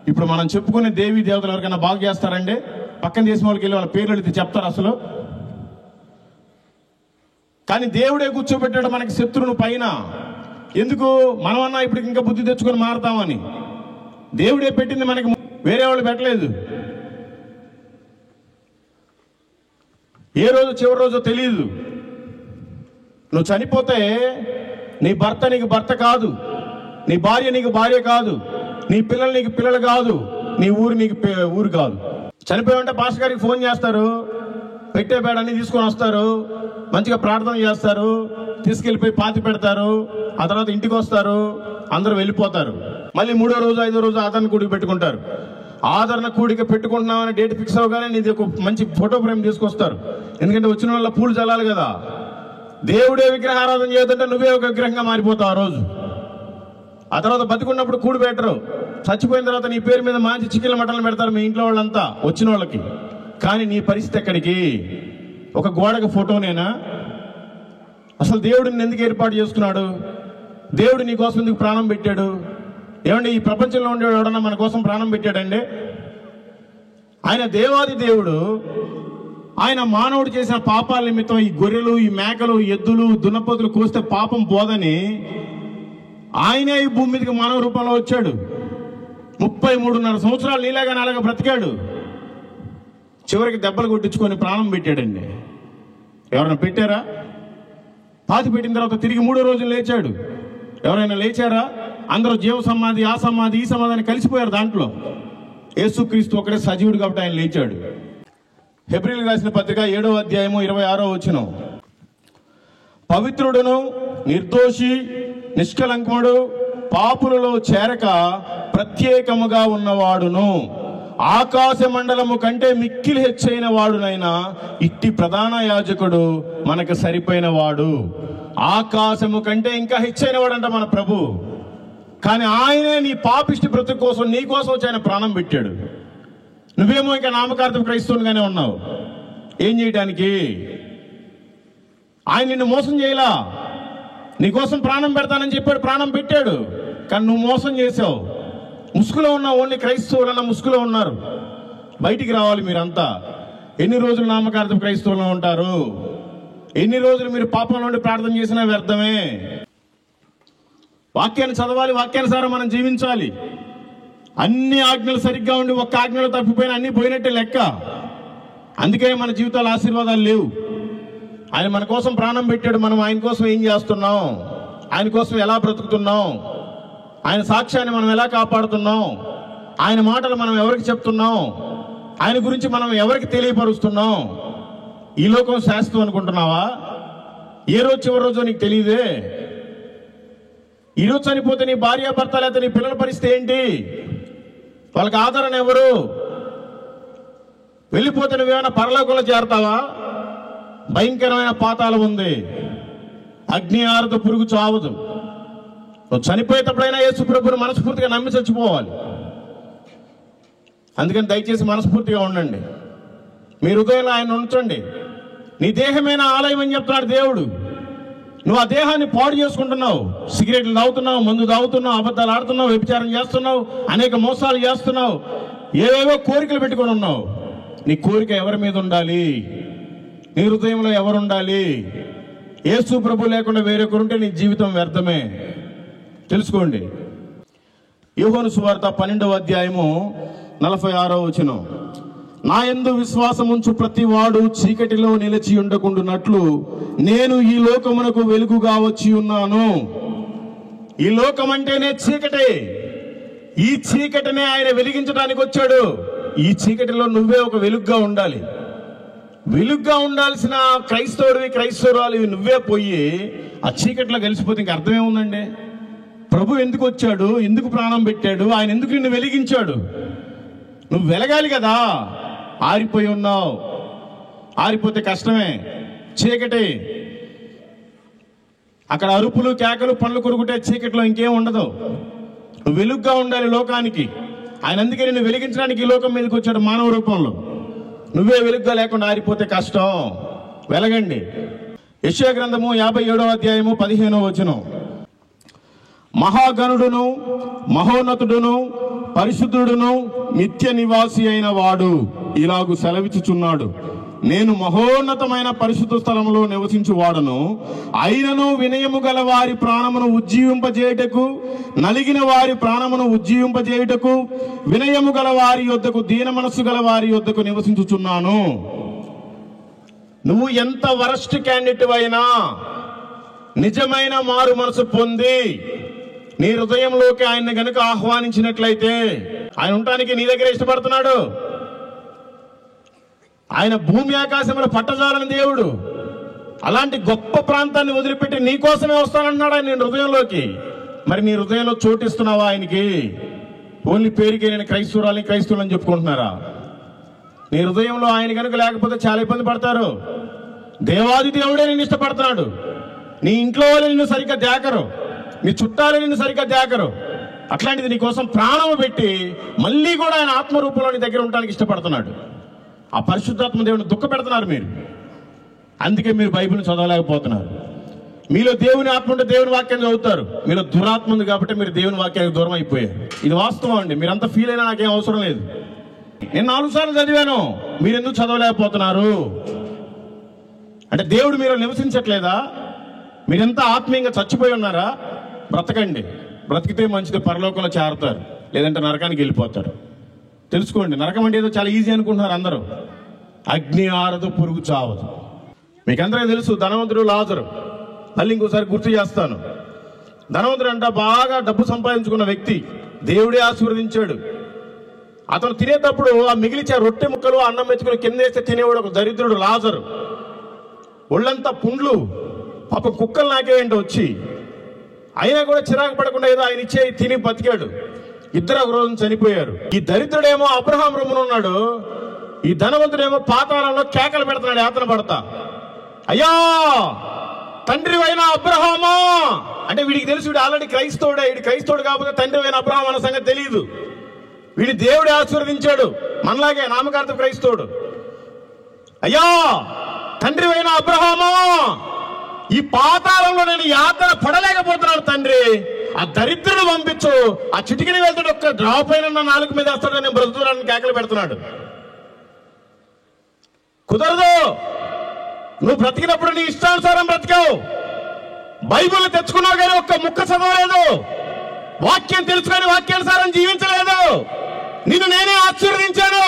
ఇప్పుడు మనం చెప్పుకునే దేవీ దేవతలు ఎవరికైనా బాగు చేస్తారండి? పక్కన దేశం వాళ్ళకి వెళ్ళి వాళ్ళ పేర్లు అడిగితే చెప్తారు అసలు? కానీ దేవుడే కూర్చోబెట్టాడు మనకి శత్రువును పైన. ఎందుకు? మనమన్నా ఇప్పుడు ఇంకా బుద్ధి తెచ్చుకొని మారతామని. దేవుడే పెట్టింది మనకి, వేరే వాళ్ళు పెట్టలేదు. ఏ రోజు చివరి రోజు తెలియదు. నువ్వు చనిపోతే నీ భర్త నీకు భర్త కాదు, నీ భార్య నీకు భార్య కాదు, నీ పిల్లలు నీకు పిల్లలు కాదు, నీ ఊరు నీకు ఊరు కాదు. చనిపోయామంటే పాస్టర్ గారికి ఫోన్ చేస్తారు, పెట్టే బేడ అన్ని తీసుకొని వస్తారు, మంచిగా ప్రార్థన చేస్తారు, తీసుకెళ్ళిపోయి పాతి పెడతారు. ఆ తర్వాత ఇంటికి వస్తారు, అందరూ వెళ్ళిపోతారు. మళ్ళీ 3వ రోజు 5వ రోజు ఆదరణ కూడిక పెట్టుకుంటారు. ఆదరణ కూడిక పెట్టుకుంటున్నామని డేట్ ఫిక్స్ అవగానే నీది ఒక మంచి ఫోటో ఫ్రేమ్ తీసుకొస్తారు. ఎందుకంటే వచ్చిన వాళ్ళ పూలు చల్లాలి కదా. దేవుడే విగ్రహారాధన చేయదంటే నువ్వే ఒక విగ్రహంగా మారిపోతావు ఆ రోజు. ఆ తర్వాత బతికున్నప్పుడు కూడి పెట్టరు, చచ్చిపోయిన తర్వాత నీ పేరు మీద మంచి చికెన్ల మటన్లు పెడతారు మీ ఇంట్లో వాళ్ళంతా వచ్చిన వాళ్ళకి. కానీ నీ పరిస్థితి ఎక్కడికి? ఒక గోడకు ఫోటోనేనా? అసలు దేవుడిని ఎందుకు ఏర్పాటు చేసుకున్నాడు? దేవుడు నీ కోసం ఎందుకు ప్రాణం పెట్టాడు? ఏమండి, ఈ ప్రపంచంలో ఉండేవాడు ఎవడన్నా మన కోసం ప్రాణం పెట్టాడండి? ఆయన దేవాది దేవుడు. ఆయన మానవుడు చేసిన పాపాల నిమిత్తం ఈ గొర్రెలు, ఈ మేకలు, ఎద్దులు, దున్నపోతులు కోస్తే పాపం పోదని ఆయనే ఈ భూమి మీదకి మానవ రూపంలో వచ్చాడు. 33.5 సంవత్సరాలు నీలాగా నాలాగా బ్రతికాడు. చివరికి దెబ్బలు కొట్టించుకొని ప్రాణం పెట్టాడండి. ఎవరైనా పెట్టారా? పాతి పెట్టిన తర్వాత తిరిగి 3వ రోజు లేచాడు. ఎవరైనా లేచారా? అందరూ జీవ సమాధి, ఆ సమాధి, ఈ సమాధి అని కలిసిపోయారు దాంట్లో. యేసుక్రీస్తు ఒకడే సజీవుడు కాబట్టి ఆయన లేచాడు. హెబ్రీయులకు రాసిన పత్రిక 7వ అధ్యాయము 26వ వచనం. పవిత్రుడును నిర్దోషి నిష్కలంకముడు పాపులలో చేరక ప్రత్యేకముగా ఉన్నవాడును ఆకాశ మండలము కంటే మిక్కిలి హెచ్చైన వాడునైనా ఇట్టి ప్రధాన యాజకుడు మనకు సరిపోయిన వాడు. ఆకాశము కంటే ఇంకా హెచ్చైన వాడంట మన ప్రభు. కానీ ఆయనే నీ పాపిష్టి బ్రతుకు కోసం, నీ కోసం వచ్చి ఆయన ప్రాణం పెట్టాడు. నువ్వేమో ఇంకా నామకార్థం క్రైస్తవునిగానే ఉన్నావు. ఏం చేయడానికి? ఆయన నిన్ను మోసం చేయలా. నీకోసం ప్రాణం పెడతానని చెప్పాడు, ప్రాణం పెట్టాడు. కానీ నువ్వు మోసం చేసావు. ముసుగులో ఉన్నావు. ఓన్లీ క్రైస్తవులన్న ముసుగులో ఉన్నారు. బయటికి రావాలి మీరంతా. ఎన్ని రోజులు నామకార్థం క్రైస్తవుల్లో ఉంటారు? ఎన్ని రోజులు మీరు పాపం నుండి ప్రార్థన చేసినా వ్యర్థమే. వాక్యాన్ని చదవాలి, వాక్యానుసారం మనం జీవించాలి. అన్ని ఆజ్ఞలు సరిగ్గా ఉండి ఒక్క ఆజ్ఞలు తప్పిపోయినా అన్ని పోయినట్టే లెక్క. అందుకే మన జీవితాలు ఆశీర్వాదాలు లేవు. ఆయన మన కోసం ప్రాణం పెట్టాడు. మనం ఆయన కోసం ఏం చేస్తున్నాం? ఆయన కోసం ఎలా బ్రతుకుతున్నాం? ఆయన సాక్ష్యాన్ని మనం ఎలా కాపాడుతున్నాం? ఆయన మాటలు మనం ఎవరికి చెప్తున్నాం? ఆయన గురించి మనం ఎవరికి తెలియపరుస్తున్నాం? ఈ లోకం శాశ్వతం అనుకుంటున్నావా? ఏ రోజు చివరి రోజు నీకు తెలియదే. ఈరోజు చనిపోతే నీ భార్య భర్త లేకపోతే నీ పిల్లల పరిస్థితి ఏంటి? వాళ్ళకి ఆదరణ ఎవరు? వెళ్ళిపోతే నువ్వేమైనా పరలోకంలో చేరతావా? భయంకరమైన పాతాళం ఉంది. అగ్ని ఆరదు, పురుగు చావదు. నువ్వు చనిపోయేటప్పుడైనా యేసు ప్రభువుని మనస్ఫూర్తిగా నమ్మి చచ్చిపోవాలి. అందుకని దయచేసి మనస్ఫూర్తిగా ఉండండి. మీ హృదయంలో ఆయన ఉంచండి. నీ దేహమైన ఆలయం అని చెప్తున్నాడు దేవుడు. నువ్వు ఆ దేహాన్ని పాడు చేసుకుంటున్నావు. సిగరెట్లు తాగుతున్నావు, మందు తాగుతున్నావు, అబద్ధాలు ఆడుతున్నావు, వ్యభిచారం చేస్తున్నావు, అనేక మోసాలు చేస్తున్నావు, ఏవేవో కోరికలు పెట్టుకొని ఉన్నావు. నీ కోరిక ఎవరి మీద ఉండాలి? నీ హృదయంలో ఎవరు ఉండాలి? యేసు ప్రభు లేకుండా వేరొకరుంటే నీ జీవితం వ్యర్థమే. తెలుసుకోండి. యోహాను సువార్త 12వ అధ్యాయము 46వ వచనం. నా యందు విశ్వాసం ఉంచు ప్రతి వాడు చీకటిలో నిలిచి ఉండకుండానట్లు నేను ఈ లోకమునకు వెలుగుగా వచ్చి ఉన్నాను. ఈ లోకం అంటేనే చీకటి. ఈ చీకటినే ఆయన వెలిగించడానికి వచ్చాడు. ఈ చీకటిలో నువ్వే ఒక వెలుగుగా ఉండాలి. వెలుగుగా ఉండాల్సిన క్రైస్తవుడివి, క్రైస్తవురాలివి నువ్వే పోయి ఆ చీకటిలో కలిసిపోతే ఇంక అర్థమేముందండి? ప్రభు ఎందుకు వచ్చాడు? ఎందుకు ప్రాణం పెట్టాడు? ఆయన ఎందుకు నిన్ను వెలిగించాడు? నువ్వు వెలగాలి కదా. ఆరిపోయి ఉన్నావు. ఆరిపోతే కష్టమే. చీకటి, అక్కడ అరుపులు, కేకలు, పండ్లు కొరుకుటే చీకటిలో ఇంకేం ఉండదు. నువ్వు వెలుగుగా ఉండాలి లోకానికి. ఆయన అందుకే నిన్ను వెలిగించడానికి ఈ లోకం మీదకి వచ్చాడు మానవ రూపంలో. నువ్వే వెలుగుగా లేకుండా ఆరిపోతే కష్టం. వెలగండి. యెషయా గ్రంథము 57వ అధ్యాయము 15వ వచనం. మహాగణుడును మహోన్నతుడును పరిశుద్ధుడును నిత్య నివాసి అయిన వాడు ఇలాగు సెలవిచ్చుచున్నాడు, నేను మహోన్నతమైన పరిశుద్ధ స్థలములో నివసించువాడను. అయినను వినయము గల వారి ప్రాణమును ఉజ్జీవింపజేయుటకు, నలిగిన వారి ప్రాణమును ఉజ్జీవింపజేయుటకు, వినయము గల వారి యొద్దకు, దీన మనస్సు గల వారి యొద్దకు నివసించుచున్నాను. నువ్వు ఎంత వరస్ట్ క్యాండిడేట్ అయినా నిజమైన మారు మనసు పొంది నీ హృదయంలోకి ఆయన్ని గనుక ఆహ్వానించినట్లయితే, ఆయన ఉండటానికి నీ దగ్గర ఇష్టపడుతున్నాడు. ఆయన భూమి ఆకాశంలో పట్టజాలని దేవుడు. అలాంటి గొప్ప ప్రాంతాన్ని వదిలిపెట్టి నీ కోసమే వస్తానన్నాడు ఆయన నీ హృదయంలోకి. మరి నీ హృదయంలో చోటిస్తున్నావా ఆయనకి? ఓన్లీ పేరుకి నేను క్రైస్తవులని చెప్పుకుంటున్నారా? నీ హృదయంలో ఆయన కనుక లేకపోతే చాలా ఇబ్బంది పడతారు. దేవాది దేవుడే నిన్ను ఇష్టపడుతున్నాడు. నీ ఇంట్లో వాళ్ళు నిన్ను సరిగ్గా దేకరు, నీ చుట్టాలు నిన్ను సరిగ్గా దేకరు. అట్లాంటిది నీ కోసం ప్రాణం పెట్టి మళ్ళీ కూడా ఆయన ఆత్మరూపంలో నీ దగ్గర ఉండడానికి ఇష్టపడుతున్నాడు. ఆ పరిశుద్ధాత్మ దేవుని దుఃఖ పెడుతున్నారు మీరు. అందుకే మీరు బైబిల్ని చదవలేకపోతున్నారు. మీలో దేవుని ఆత్మ ఉంటే దేవుని వాక్యం చదువుతారు. మీలో దురాత్మ ఉంది కాబట్టి మీరు దేవుని వాక్యానికి దూరం అయిపోయారు. ఇది వాస్తవం అండి. మీరంతా ఫీల్ అయినా నాకేం అవసరం లేదు. నేను 4 సార్లు చదివాను, మీరు ఎందుకు చదవలేకపోతున్నారు? అంటే దేవుడు మీరు నివసించట్లేదా? మీరెంత ఆత్మీయంగా చచ్చిపోయి ఉన్నారా? బ్రతకండి. బ్రతికితే మంచిది, పరలోకంలో చేరతారు. లేదంటే నరకానికి వెళ్ళిపోతారు. తెలుసుకోండి. నరకం అంటే ఏదో చాలా ఈజీ అనుకుంటున్నారు అందరూ. అగ్ని ఆరదు, పురుగు చావదు. మీకందరికీ తెలుసు ధనవంతుడు లాజరు. మళ్ళీ ఇంకోసారి గుర్తు చేస్తాను. ధనవంతుడు అంట బాగా డబ్బు సంపాదించుకున్న వ్యక్తి, దేవుడే ఆశీర్వదించాడు. అతను తినేటప్పుడు ఆ మిగిలిచే రొట్టె ముక్కలు అన్నం మెచ్చుకుని కిందేస్తే తినేవాడు ఒక దరిద్రుడు లాజరు. ఒళ్ళంతా పుండ్లు, పాపం కుక్కలు నాకేంటో వచ్చి, అయినా కూడా చిరాకు పడకుండా ఏదో ఆయన ఇచ్చే తిని బతికాడు. ఇద్దరు ఒక రోజు చనిపోయారు. ఈ దరిద్రుడేమో అబ్రహాం రొమ్మున ఉన్నాడు, ఈ ధనవంతుడేమో పాతాళంలో కేకలు పెడుతున్నాడు యాతన పడతా. అయ్యా తండ్రి అయిన అబ్రహామా అంటే వీడికి తెలుసు వీడు ఆల్రెడీ క్రైస్తవుడే. వీడు క్రైస్తవుడు కాకపోతే తండ్రి అయిన అబ్రహాం అన్న సంగతి తెలియదు. వీడి దేవుడే ఆశీర్వదించాడు, మనలాగే నామకార్థ క్రైస్తవుడు. అయ్యా తండ్రి అయిన అబ్రహామా, ఈ పాతాళంలో నేను యాతన పడలేకపోతున్నాను తండ్రి, ఆ దరిద్రుడు పంపించు, ఆ చిటికిని వెళ్తాడు, ఒక్క డ్రాప్ అయిన నా నాలుగు మీద వేస్తాడు, నేను బ్రతుకుతున్నాను కేకలు పెడుతున్నాడు. కుదరదు. నువ్వు బ్రతికినప్పుడు నీ ఇష్టానుసారం బ్రతికావు. బైబిల్ తెచ్చుకున్నావు కానీ ఒక్క ముక్క చదవలేదు. వాక్యం తెలుసుకొని వాక్యానుసారం జీవించలేదు. నిన్ను నేనే ఆశీర్వదించాను.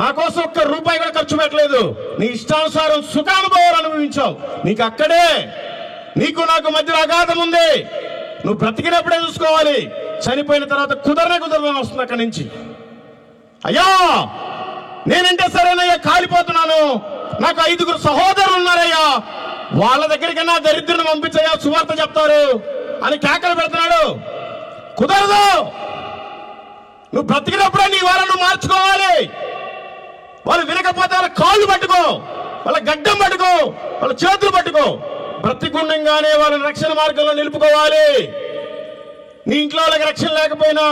నా కోసం ఒక్క రూపాయి కూడా ఖర్చు పెట్టలేదు. నీ ఇష్టానుసారం సుఖానుభవాలు అనుభవించావు. నీకు అక్కడే నీకు నాకు మధ్యలో అగాధం ఉంది. నువ్వు బ్రతికినప్పుడే చూసుకోవాలి. చనిపోయిన తర్వాత కుదరదని వస్తుంది అక్కడి నుంచి. అయ్యా నేనంటే సరేనయ్యా కాలిపోతున్నాను, నాకు 5గురు సహోదరులు ఉన్నారయ్యా, వాళ్ళ దగ్గరికి నా దరిద్రుని పంపించయ్యా, సువార్త చెప్తారు అని కేకలు పెడుతున్నాడు. కుదరదు. నువ్వు బ్రతికినప్పుడే నీ వాళ్ళను మార్చుకోవాలి. వాళ్ళు వినకపోతే వాళ్ళ కాళ్ళు పట్టుకో, వాళ్ళ గడ్డం పట్టుకో, వాళ్ళ చేతులు పట్టుకో. బ్రతికుండంగానే వాళ్ళని రక్షణ మార్గంలో నిలుపుకోవాలి. నీ ఇంట్లో వాళ్ళకి రక్షణ లేకపోయినా,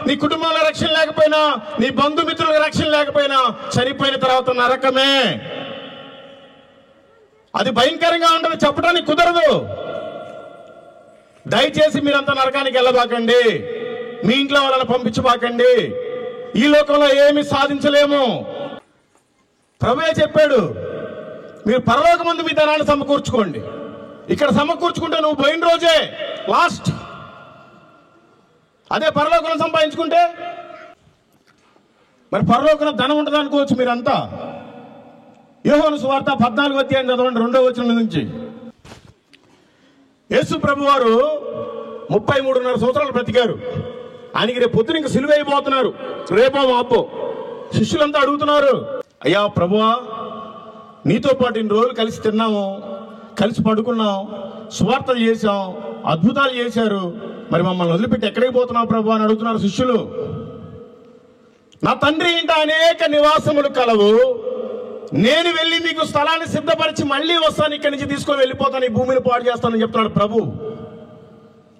నీ కుటుంబంలో రక్షణ లేకపోయినా, నీ బంధుమిత్రులకు రక్షణ లేకపోయినా, చనిపోయిన తర్వాత నరకమే. అది భయంకరంగా ఉంటుంది, చెప్పడానికి కుదరదు. దయచేసి మీరంతా నరకానికి వెళ్ళబాకండి. మీ ఇంట్లో వాళ్ళని పంపించబాకండి. ఈ లోకంలో ఏమి సాధించలేము. ప్రభువే చెప్పాడు, మీరు పరలోకమందు మీ ధనాన్ని సమకూర్చుకోండి. ఇక్కడ సమకూర్చుకుంటే నువ్వు పోయిన రోజే లాస్ట్. అదే పరలోకంలో సంపాదించుకుంటే మరి పరలోకంలో ధనం ఉంటుంది అనుకోవచ్చు మీరంతా. యోహాను సువార్త 14వ అధ్యాయం చదవండి, 2వ వచనం నుంచి. యేసు ప్రభు వారు 33.5 సంవత్సరాలు బ్రతికారు. ఆయనకి రేపు పొద్దున ఇంక సిలువ అయిపోతున్నారు, రేపో మాపో. శిష్యులంతా అడుగుతున్నారు, అయ్యా ప్రభువా, నీతో పాటు ఇన్ని రోజులు కలిసి తిన్నాము, కలిసి పడుకున్నాం, సువార్తలు చేశాం, అద్భుతాలు చేశారు, మరి మమ్మల్ని వదిలిపెట్టి ఎక్కడికి పోతున్నావు ప్రభు అని అడుగుతున్నారు శిష్యులు. నా తండ్రి ఇంట అనేక నివాసములు కలవు, నేను వెళ్ళి మీకు స్థలాన్ని సిద్ధపరిచి మళ్ళీ వస్తాను, ఇక్కడి నుంచి తీసుకొని వెళ్ళిపోతాను, ఈ భూమిని పాడు చేస్తానని చెప్తున్నాడు ప్రభు.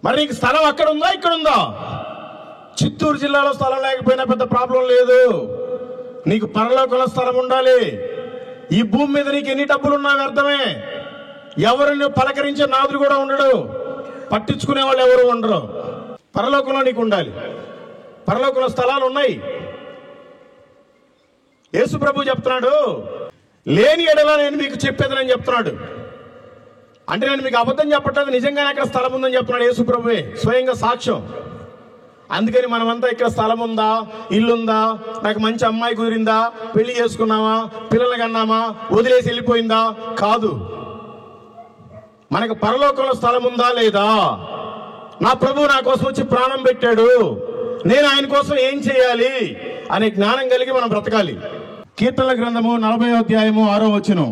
మరి నీకు స్థలం అక్కడ ఉందా, ఇక్కడ ఉందా? చిత్తూరు జిల్లాలో స్థలం లేకపోయినా పెద్ద ప్రాబ్లం లేదు, నీకు పరలోకంలో స్థలం ఉండాలి. ఈ భూమి మీద నీకు ఎన్ని డబ్బులున్నా వ్యర్థమే. ఎవరిని పలకరించే నాదుడు కూడా ఉండడు, పట్టించుకునే వాళ్ళు ఎవరు ఉండరు. పరలోకంలో నీకు ఉండాలి, పరలోకంలో స్థలాలు ఉన్నాయి. యేసు ప్రభు చెప్తున్నాడు, లేని ఎడల నేను మీకు చెప్పేదని చెప్తున్నాడు. అంటే నేను మీకు అబద్ధం చెప్పట్లేదు, నిజంగానే అక్కడ స్థలం ఉందని చెప్తున్నాడు యేసు ప్రభువే, స్వయంగా సాక్ష్యం. అందుకని మనమంతా ఇక్కడ స్థలం ఉందా, ఇల్లుందా, నాకు మంచి అమ్మాయి కుదిరిందా, పెళ్లి చేసుకున్నామా, పిల్లలు కన్నామా, వదిలేసి వెళ్ళిపోయిందా కాదు. మనకు పరలోకంలో స్థలం ఉందా లేదా, నా ప్రభువు నా కోసం వచ్చి ప్రాణం పెట్టాడు, నేను ఆయన కోసం ఏం చేయాలి అనే జ్ఞానం కలిగి మనం బ్రతకాలి. కీర్తనల గ్రంథము 40వ అధ్యాయము 6వ వచనం.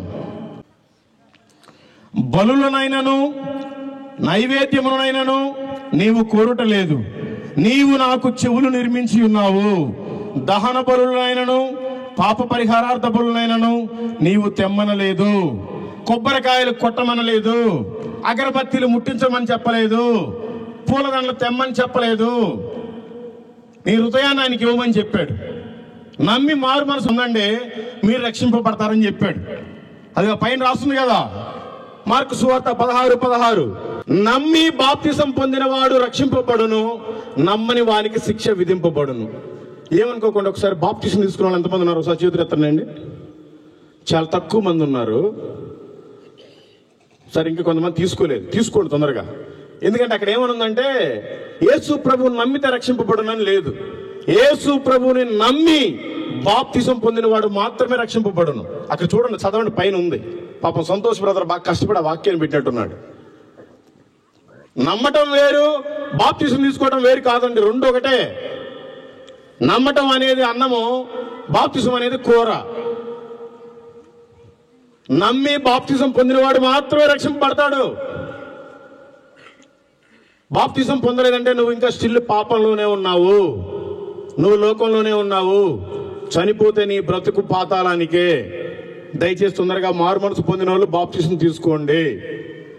బలులనైనను నైవేద్యమునైనను నీవు కోరుటలేదు, నీవు నాకు చెవులు నిర్మించి ఉన్నావు. దహన బలులైనను పాప పరిహారార్థ బలులైనను నీవు తెమ్మనలేదు. కొబ్బరికాయలు కొట్టమనలేదు, అగరబత్తీలు ముట్టించమని చెప్పలేదు, పూలదండలు తెమ్మని చెప్పలేదు. నీ హృదయాన్ని ఆయనకి ఇవ్వమని చెప్పాడు. నమ్మి మారు మనసు ఉందండి, మీరు రక్షింపబడతారని చెప్పాడు. అది పైన రాస్తుంది కదా, మార్కు సువార్త 16:16. నమ్మి బాప్తిసం పొందినవాడు రక్షింపబడును, నమ్మని వానికి శిక్ష విధింపబడును. ఏమనుకోకుండా ఒకసారి బాప్తిసం తీసుకున్న వాళ్ళు ఎంతమంది ఉన్నారు ఒకసారి చేతులు ఎత్తండి. చాలా తక్కువ మంది ఉన్నారు. సరే, ఇంకా కొంతమంది తీసుకోలేదు, తీసుకోండి తొందరగా. ఎందుకంటే అక్కడ ఏమనుందంటే యేసు ప్రభువుని నమ్మితే రక్షింపబడునని లేదు. యేసు ప్రభువుని నమ్మి బాప్తిసం పొందిన వాడు మాత్రమే రక్షింపబడును. అక్కడ చూడండి, చదవండి, పైన ఉంది. పాపం సంతోష్ బ్రదర్ బాగా కష్టపడి ఆ వాక్యాన్ని పెట్టినట్టున్నాడు. నమ్మటం వేరు, బాప్తిసం తీసుకోవడం వేరు కాదండి, రెండు ఒకటే. నమ్మటం అనేది అన్నము, బాప్తిసం అనేది కూర. నమ్మి బాప్తిసం పొందినవాడు మాత్రమే రక్షింపబడతాడు. బాప్తిసం పొందలేదంటే నువ్వు ఇంకా స్టిల్ పాపంలోనే ఉన్నావు, నువ్వు లోకంలోనే ఉన్నావు. చనిపోతే నీ బ్రతుకు పాతాళానికే. దయచేసి తొందరగా మారు మనసు పొందిన వాళ్ళు బాప్తిసం తీసుకోండి,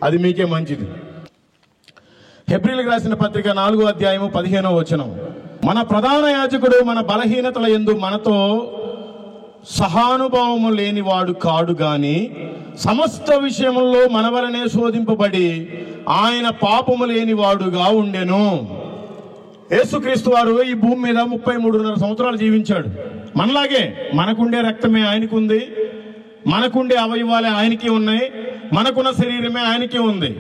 అది మీకే మంచిది. హెబ్రీయులకు రాసిన పత్రిక 4వ అధ్యాయము 15వ వచనం. మన ప్రధాన యాజకుడు మన బలహీనతల యందు మనతో సహానుభావము లేనివాడు కాడు గాని సమస్త విషయముల్లో మన వలనే శోధింపబడి ఆయన పాపము లేనివాడుగా ఉండెను. యేసుక్రీస్తు వారు ఈ భూమి మీద 33.5 సంవత్సరాలు జీవించాడు. మనలాగే మనకుండే రక్తమే ఆయనకుంది, మనకుండే అవయవాలే ఆయనకి ఉన్నాయి, మనకున్న శరీరమే ఆయనకి ఉంది.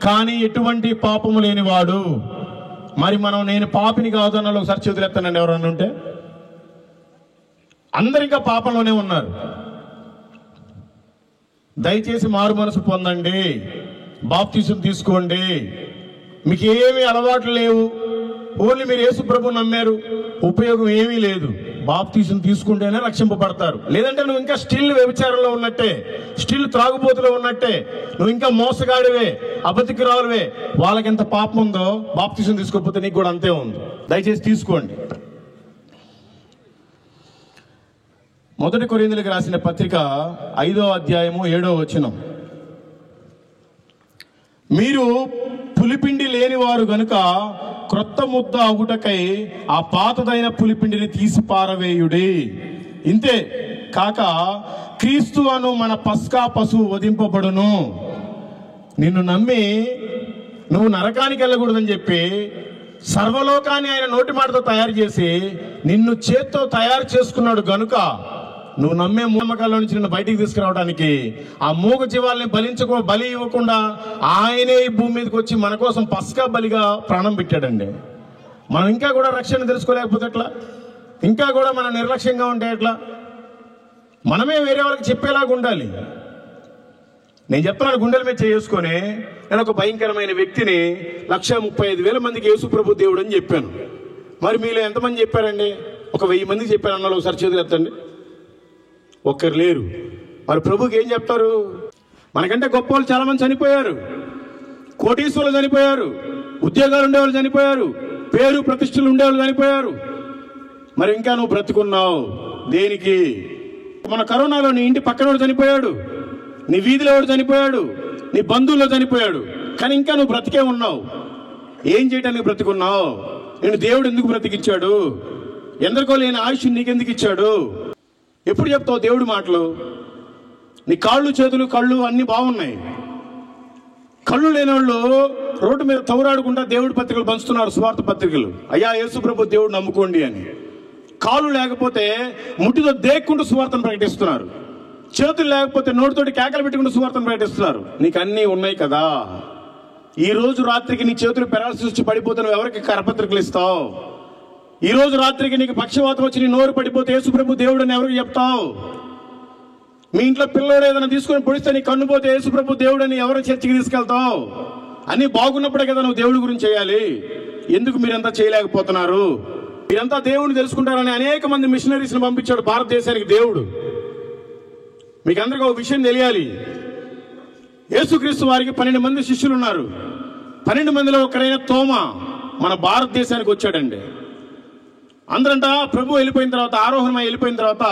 కానీ ఎటువంటి పాపము లేనివాడు. మరి మనం నేను పాపిని కాదు అన్న ఒకసారి చేతులు ఎత్తానండి ఎవరన్నా ఉంటే. అందరికీ పాపంలోనే ఉన్నారు. దయచేసి మారు మనసు పొందండి, బాప్తిసం తీసుకోండి. మీకు ఏమీ అలవాట్లు లేవు, ఓన్లీ మీరు యేసు ప్రభు నమ్మారు, ఉపయోగం ఏమీ లేదు. బాప్తిసం తీసుకుంటేనే రక్షింపబడతారు. లేదంటే నువ్వు ఇంకా స్టిల్ వ్యభిచారంలో ఉన్నట్టే, స్టిల్ త్రాగుబోతులో ఉన్నట్టే, నువ్వు ఇంకా మోసగాడివే, అబద్ధికురాలువే. వాళ్ళకి ఎంత పాపం ఉందో బాప్తిసం తీసుకోకపోతే నీకు కూడా అంతే ఉంది. దయచేసి తీసుకోండి. 1 కొరింథీయులకు రాసిన పత్రిక 5వ అధ్యాయము 7వ వచనం. మీరు పులిపిండి లేనివారు గనుక క్రొత్త ముద్ద అగుటకై ఆ పాతదైన పులిపిండిని తీసి పారవేయుడి. ఇంతే కాక క్రీస్తు అను మన పస్కా పశువు వధింపబడును. నిన్ను నమ్మి నువ్వు నరకానికి వెళ్ళకూడదని చెప్పి సర్వలోకాన్ని ఆయన నోటి మాటతో తయారు చేసి నిన్ను చేత్తో తయారు చేసుకున్నాడు గనుక నువ్వు నమ్మే మూఢనమ్మకాల నుంచి నిన్ను బయటికి తీసుకురావడానికి ఆ మూగ జీవాల్ని బలి ఇవ్వకుండా ఆయనే ఈ భూమి మీదకి వచ్చి మన కోసం పస్కా బలిగా ప్రాణం పెట్టాడండి. మనం ఇంకా కూడా రక్షణ తెలుసుకోలేకపోతే ఎట్లా? ఇంకా కూడా మనం నిర్లక్ష్యంగా ఉంటే ఎట్లా? మనమే వేరే వాళ్ళకి చెప్పేలాగా ఉండాలి. నేను చెప్తున్నాను, గుండెల మీద చేసుకొని నేను ఒక భయంకరమైన వ్యక్తిని 1,35,000 మందికి యేసు ప్రభు దేవుడు అని చెప్పాను. మరి మీలో ఎంతమంది చెప్పారండి? ఒక 1000 మందికి చెప్పాను అన్న ఒకసారి చేతులు ఎత్తండి. ఒక్కరు లేరు. మరి ప్రభుకి ఏం చెప్తారు? మనకంటే గొప్ప వాళ్ళు చాలా మంది చనిపోయారు. కోటీశ్వరులు చనిపోయారు, ఉద్యోగాలు ఉండేవాళ్ళు చనిపోయారు, పేరు ప్రతిష్టలు ఉండేవాళ్ళు చనిపోయారు. మరి ఇంకా నువ్వు బ్రతుకున్నావు దేనికి? మన కరోనాలో నీ ఇంటి పక్కనోడు చనిపోయాడు, నీ వీధిలో వాడు చనిపోయాడు, నీ బంధువుల్లో చనిపోయాడు, కానీ ఇంకా నువ్వు బ్రతికే ఉన్నావు. ఏం చేయడానికి బ్రతికున్నావు? నేను దేవుడు ఎందుకు బ్రతికిచ్చాడు? ఎందరికో లేని ఆయుష్ నీకెందుకు ఇచ్చాడు? ఎప్పుడు చెప్తావు దేవుడి మాటలు? నీ కాళ్ళు చేతులు కళ్ళు అన్నీ బాగున్నాయి. కళ్ళు లేని వాళ్ళు రోడ్డు మీద తౌరాడుకుంటా దేవుడి పత్రికలు పంచుతున్నారు, సువార్త పత్రికలు. అయ్యా యేసు ప్రభు దేవుడు నమ్ముకోండి అని. కాళ్ళు లేకపోతే ముట్టితో దేక్కుంటూ సువార్తను ప్రకటిస్తున్నారు. చేతులు లేకపోతే నోటితోటి కేకలు పెట్టుకుంటూ సువార్తను ప్రకటిస్తున్నారు. నీకు అన్నీ ఉన్నాయి కదా. ఈ రోజు రాత్రికి నీ చేతులు పెరాలసిస్ వచ్చి పడిపోతే నువ్వు ఎవరికి కరపత్రికలు ఇస్తావు? ఈ రోజు రాత్రికి నీకు పక్షవాతం వచ్చి నీ నోరు పడిపోతే యేసు ప్రభు దేవుడు అని ఎవరికి చెప్తావు? మీ ఇంట్లో పిల్లలు ఏదైనా తీసుకొని పొడిస్తే నీ కన్ను పోతే యేసు ప్రభు దేవుడు అని ఎవరు చర్చికి తీసుకెళ్తావు? అన్నీ బాగున్నప్పుడే కదా నువ్వు దేవుడి గురించి చేయాలి. ఎందుకు మీరంతా చేయలేకపోతున్నారు? మీరంతా దేవుడిని తెలుసుకుంటారని అనేక మంది మిషనరీస్ని పంపించాడు భారతదేశానికి దేవుడు. మీకు అందరికీ ఒక విషయం తెలియాలి. యేసుక్రీస్తు వారికి 12 మంది శిష్యులు ఉన్నారు. 12 మందిలో ఒకరైన తోమా మన భారతదేశానికి వచ్చాడండి. అందరంట ప్రభు వెళ్ళిపోయిన తర్వాత, ఆరోహణమై వెళ్ళిపోయిన తర్వాత,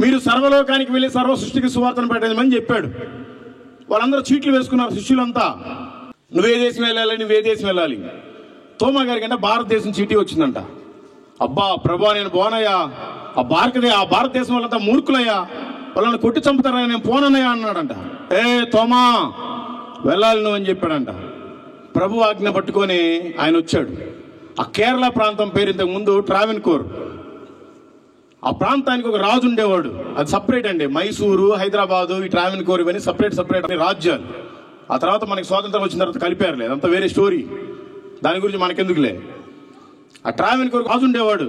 మీరు సర్వలోకానికి వెళ్ళి సర్వ సృష్టికి సువార్తను పెట్టమని చెప్పాడు. వాళ్ళందరూ చీట్లు వేసుకున్నారు శిష్యులంతా. నువ్వే దేశం వెళ్ళాలి, నువ్వే దేశం వెళ్ళాలి. తోమా గారికి అంటే భారతదేశం చీటీ వచ్చిందంట. అబ్బా ప్రభా నేను పోనయ్యా, ఆ భారతదేశం వాళ్ళంతా మూర్ఖులయ్యా, వాళ్ళని కొట్టి చంపుతారా, నేను పోనన్నయ్యా అన్నాడంట. ఏ తోమా వెళ్ళాలి నువ్వు అని చెప్పాడంట. ప్రభు ఆజ్ఞ పట్టుకొని ఆయన వచ్చాడు. ఆ కేరళ ప్రాంతం పేరు ఇంతకు ముందు ట్రావెన్కోర్. ఆ ప్రాంతానికి ఒక రాజు ఉండేవాడు. అది సపరేట్ అండి. మైసూరు, హైదరాబాదు, ఈ ట్రావెన్కోర్ ఇవన్నీ సపరేట్ అని రాజ్యాలు. ఆ తర్వాత మనకి స్వాతంత్రం వచ్చిన తర్వాత కలిపారులే, అదంతా వేరే స్టోరీ. దాని గురించి మనకెందుకులే. ఆ ట్రావెన్కోర్ రాజు ఉండేవాడు.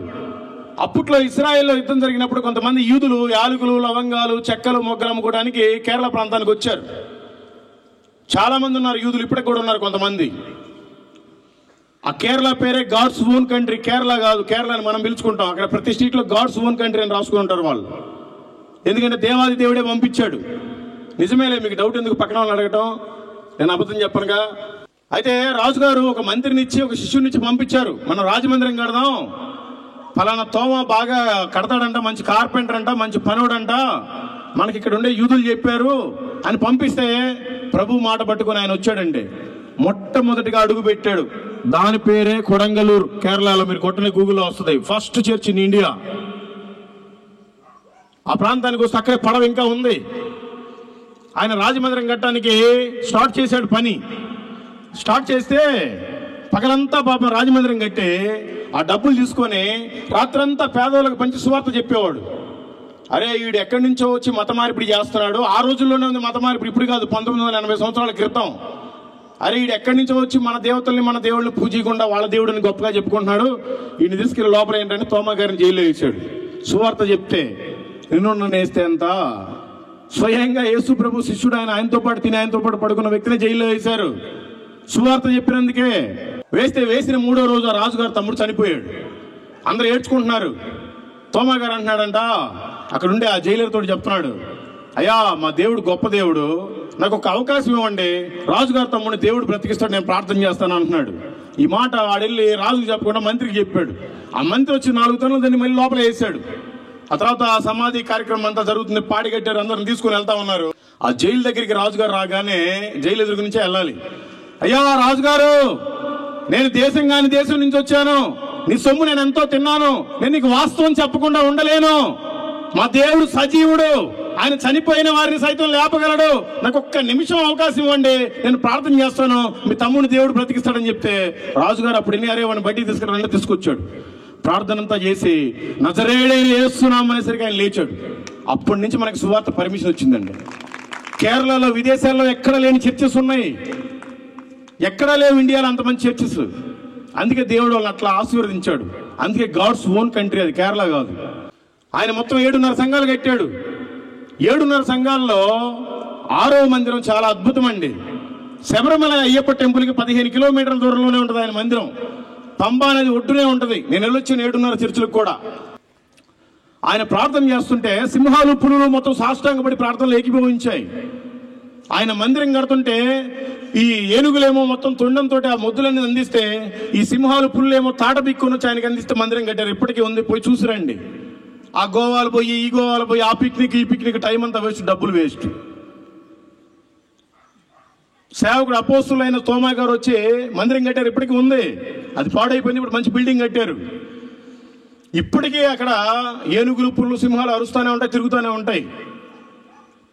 అప్పట్లో ఇస్రాయేల్లో యుద్ధం జరిగినప్పుడు కొంతమంది యూదులు యాలకులు, లవంగాలు, చెక్కలు, మొగ్గలు అమ్ముకోవడానికి కేరళ ప్రాంతానికి వచ్చారు. చాలా మంది ఉన్నారు యూదులు, ఇప్పటికి కూడా ఉన్నారు కొంతమంది. ఆ కేరళ పేరే గాడ్స్ ఓన్ కంట్రీ. కేరళ కాదు, కేరళ అని మనం పిలుచుకుంటాం. అక్కడ ప్రతి స్ట్రీట్లో గాడ్స్ ఓన్ కంట్రీ అని రాసుకుని ఉంటారు వాళ్ళు. ఎందుకంటే దేవాది దేవుడే పంపించాడు. నిజమేలే, మీకు డౌట్ ఎందుకు పక్కన వాళ్ళని అడగటం? నేను అబద్ధం చెప్పనుగా. అయితే రాజుగారు ఒక మంత్రిని ఇచ్చి, ఒక శిష్యునిచ్చి పంపించారు. మనం రాజమందిరం కడదాం, ఫలానా తోమ బాగా కడతాడంట, మంచి కార్పెంటర్ అంట, మంచి పనుడంట, మనకి ఇక్కడ ఉండే యూదులు చెప్పారు అని పంపిస్తే ప్రభు మాట పట్టుకొని ఆయన వచ్చాడండి. మొట్టమొదటిగా అడుగు పెట్టాడు. దాని పేరే కొడంగలూరు, కేరళలో. మీరు కొట్టిన గూగుల్లో వస్తుంది. First church in India. ఆ ప్రాంతానికి వస్తే అక్కడే పడవ ఇంకా ఉంది. ఆయన రాజమందిరం కట్టడానికి స్టార్ట్ చేశాడు పని. స్టార్ట్ చేస్తే పగలంతా పాపం రాజమందిరం కట్టి ఆ డబ్బులు తీసుకొని రాత్రంతా పేదవాళ్ళకి పంచి సువార్త చెప్పేవాడు. అరే వీడు ఎక్కడి నుంచో వచ్చి మత మార్పిడి చేస్తున్నాడు. ఆ రోజుల్లోనే ఉంది మత మార్పిడి, ఇప్పుడు కాదు, 1980 సంవత్సరాల క్రితం. అరే వీడు ఎక్కడి నుంచో వచ్చి మన దేవతల్ని, మన దేవుళ్ళని పూజీయకుండా వాళ్ళ దేవుడిని గొప్పగా చెప్పుకుంటున్నాడు. ఈయన తీసుకెళ్ళి లోపల ఏంటంటే తోమా గారిని జైల్లో వేసాడు. సువార్త చెప్తే నిన్ను వేస్తే ఎంత? స్వయంగా యేసు ప్రభు శిష్యుడు, ఆయనతో పాటు తిని ఆయనతో పాటు పడుకున్న వ్యక్తిని జైల్లో వేశారు. సువార్త చెప్పినందుకే. వేసిన 3వ రోజు ఆ రాజుగారు తమ్ముడు చనిపోయాడు. అందరూ ఏడ్చుకుంటున్నారు. తోమా గారు అంటున్నాడంట, అక్కడ ఉండే ఆ జైలర్ తోటి చెప్తున్నాడు, అయ్యా మా దేవుడు గొప్ప దేవుడు, నాకు ఒక అవకాశం ఇవ్వండి, రాజుగారు తమ్ముడిని దేవుడు బ్రతికిస్తాడు, నేను ప్రార్థన చేస్తాను అంటున్నాడు. ఈ మాట వాడెళ్ళి రాజుకు చెప్పకుండా మంత్రికి చెప్పాడు. ఆ మంత్రి వచ్చి 4 తొనలు దాన్ని మళ్ళీ లోపల వేసాడు. ఆ తర్వాత ఆ సమాధి కార్యక్రమం అంతా జరుగుతుంది. పాడి కట్టారు, అందరిని తీసుకుని వెళ్తా ఉన్నారు. ఆ జైలు దగ్గరికి రాజుగారు రాగానే జైలు ఎదురు నుంచే వెళ్ళాలి. అయ్యా రాజుగారు, నేను దేశం కాని దేశం నుంచి వచ్చాను, నీ సొమ్ము నేను ఎంతో తిన్నాను, నేను నీకు వాస్తవం చెప్పకుండా ఉండలేను. మా దేవుడు సజీవుడు, ఆయన చనిపోయిన వారిని సైతం లేపగలడు, నాకు ఒక్క నిమిషం అవకాశం ఇవ్వండి, నేను ప్రార్థన చేస్తాను, మీ తమ్ముడిని దేవుడు బ్రతికిస్తాడని చెప్తే రాజుగారు అప్పుడు ఎన్ని అరే వాడిని బయటికి తీసుకురావాలంటే తీసుకొచ్చాడు. ప్రార్థన అంతా చేసి నజరేయుడైన యేసునామం అనేసరికి ఆయన లేచాడు. అప్పటి నుంచి మనకి సువార్త పర్మిషన్ వచ్చిందండి. కేరళలో, విదేశాల్లో ఎక్కడ లేని చర్చెస్ ఉన్నాయి, ఎక్కడా లేవు ఇండియాలో అంత మంచి చర్చెస్. అందుకే దేవుడు వాళ్ళని అట్లా ఆశీర్వదించాడు. అందుకే గాడ్స్ ఓన్ కంట్రీ అది, కేరళ కాదు. ఆయన మొత్తం 7.5 సంఘాలు కట్టాడు. 7.5 సంఘాల్లో 6వ మందిరం చాలా అద్భుతం అండి. శబరిమల అయ్యప్ప టెంపుల్కి 15 కిలోమీటర్ల దూరంలోనే ఉంటుంది ఆయన మందిరం. పంబా అనేది ఒడ్డునే ఉంటుంది. నేను వెళ్ళొచ్చిన 7.5 చర్చిలకు కూడా. ఆయన ప్రార్థన చేస్తుంటే సింహాలు పులులు మొత్తం సాష్టాంగపడి ప్రార్థనలు ఏకీభవించాయి. ఆయన మందిరం కడుతుంటే ఈ ఏనుగులేమో మొత్తం తొండంతో ఆ మొద్దులన్నీ అందిస్తే, ఈ సింహాలు పుల్లేమో తాట బిక్కుని వచ్చి ఆయనకి అందిస్తే మందిరం కట్టారు. ఇప్పటికీ ఉంది, పోయి చూసిరండి. ఆ గోవాలు పోయి ఈ గోవాలు పోయి ఆ పిక్నిక్ ఈ పిక్నిక్ టైం అంతా వేస్ట్, డబ్బులు వేస్ట్. సేవకుడు అపోస్తులైన తోమా గారు వచ్చి మందిరం కట్టారు. ఇప్పటికీ ఉంది, అది పాడైపోయింది. ఇప్పుడు మంచి బిల్డింగ్ కట్టారు. ఇప్పటికీ అక్కడ ఏనుగులు పుల్లు సింహాలు అరుస్తూనే ఉంటాయి, తిరుగుతూనే ఉంటాయి.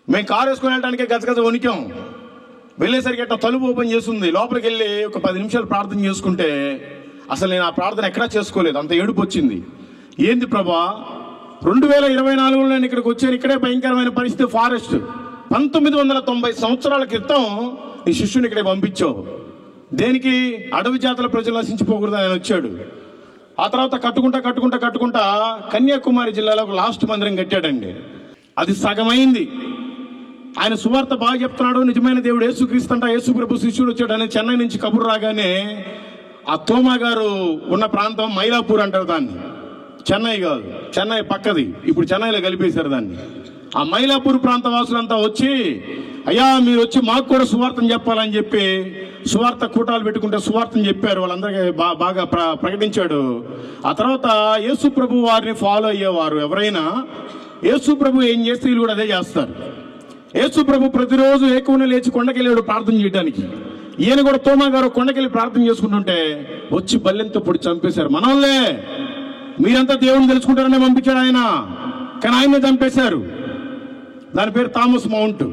మేము కారు వేసుకొని వెళ్ళడానికే గజగజ వణికాం. వెళ్ళేసరికి అట్లా తలుపు ఓపెన్ చేస్తుంది. లోపలికి వెళ్ళి ఒక 10 నిమిషాలు ప్రార్థన చేసుకుంటే అసలు నేను ఆ ప్రార్థన ఎక్కడా చేసుకోలేదు, అంత ఏడుపు వచ్చింది. ఏంది ప్రభా, 2024లో నేను ఇక్కడికి వచ్చాను, ఇక్కడే భయంకరమైన పరిస్థితి, ఫారెస్ట్. 1990 సంవత్సరాల క్రితం ఈ శిష్యుని ఇక్కడే పంపించావు. దేనికి? అడవి జాతుల ప్రజలు నశించిపోకూడదు ఆయన వచ్చాడు. ఆ తర్వాత కట్టుకుంటా కన్యాకుమారి జిల్లాలో ఒక లాస్ట్ మందిరం కట్టాడండి. అది సగమైంది. ఆయన సువార్త బాగా చెప్తున్నాడు. నిజమైన దేవుడు యేసుక్రీస్తు అంట, యేసు ప్రభు శిష్యుడు వచ్చాడని చెన్నై నుంచి కబురు రాగానే ఆ తోమా గారు ఉన్న ప్రాంతం మైలాపూర్ అంటారు దాన్ని. చెన్నై కాదు, చెన్నై పక్కది. ఇప్పుడు చెన్నైలో కలిపేశారు దాన్ని. ఆ మైలాపూర్ ప్రాంత వాసులంతా వచ్చి, అయ్యా మీరు వచ్చి మాకు కూడా సువార్తను చెప్పాలని చెప్పి సువార్త కూటాలు పెట్టుకుంటే సువార్తను చెప్పారు. వాళ్ళందరికీ బాగా ప్రకటించాడు. ఆ తర్వాత యేసు ప్రభు వారిని ఫాలో అయ్యేవారు ఎవరైనా యేసు ప్రభు ఏం చేస్తే వీళ్ళు కూడా అదే చేస్తారు. యేసు ప్రభు ప్రతిరోజు ఏకువనే లేచి కొండకెళ్ళాడు ప్రార్థన చేయడానికి. ఈయన కూడా తోమా గారు కొండకెళ్ళి ప్రార్థన చేసుకుంటుంటే వచ్చి బల్లెంతో పొడి చంపేశారు. మనోళ్ళే, మీరంతా దేవుని తెలుసుకుంటారనే పంపించాడు ఆయన, కానీ ఆయన్ని చంపేశారు. దాని పేరు థామస్ మౌంట్.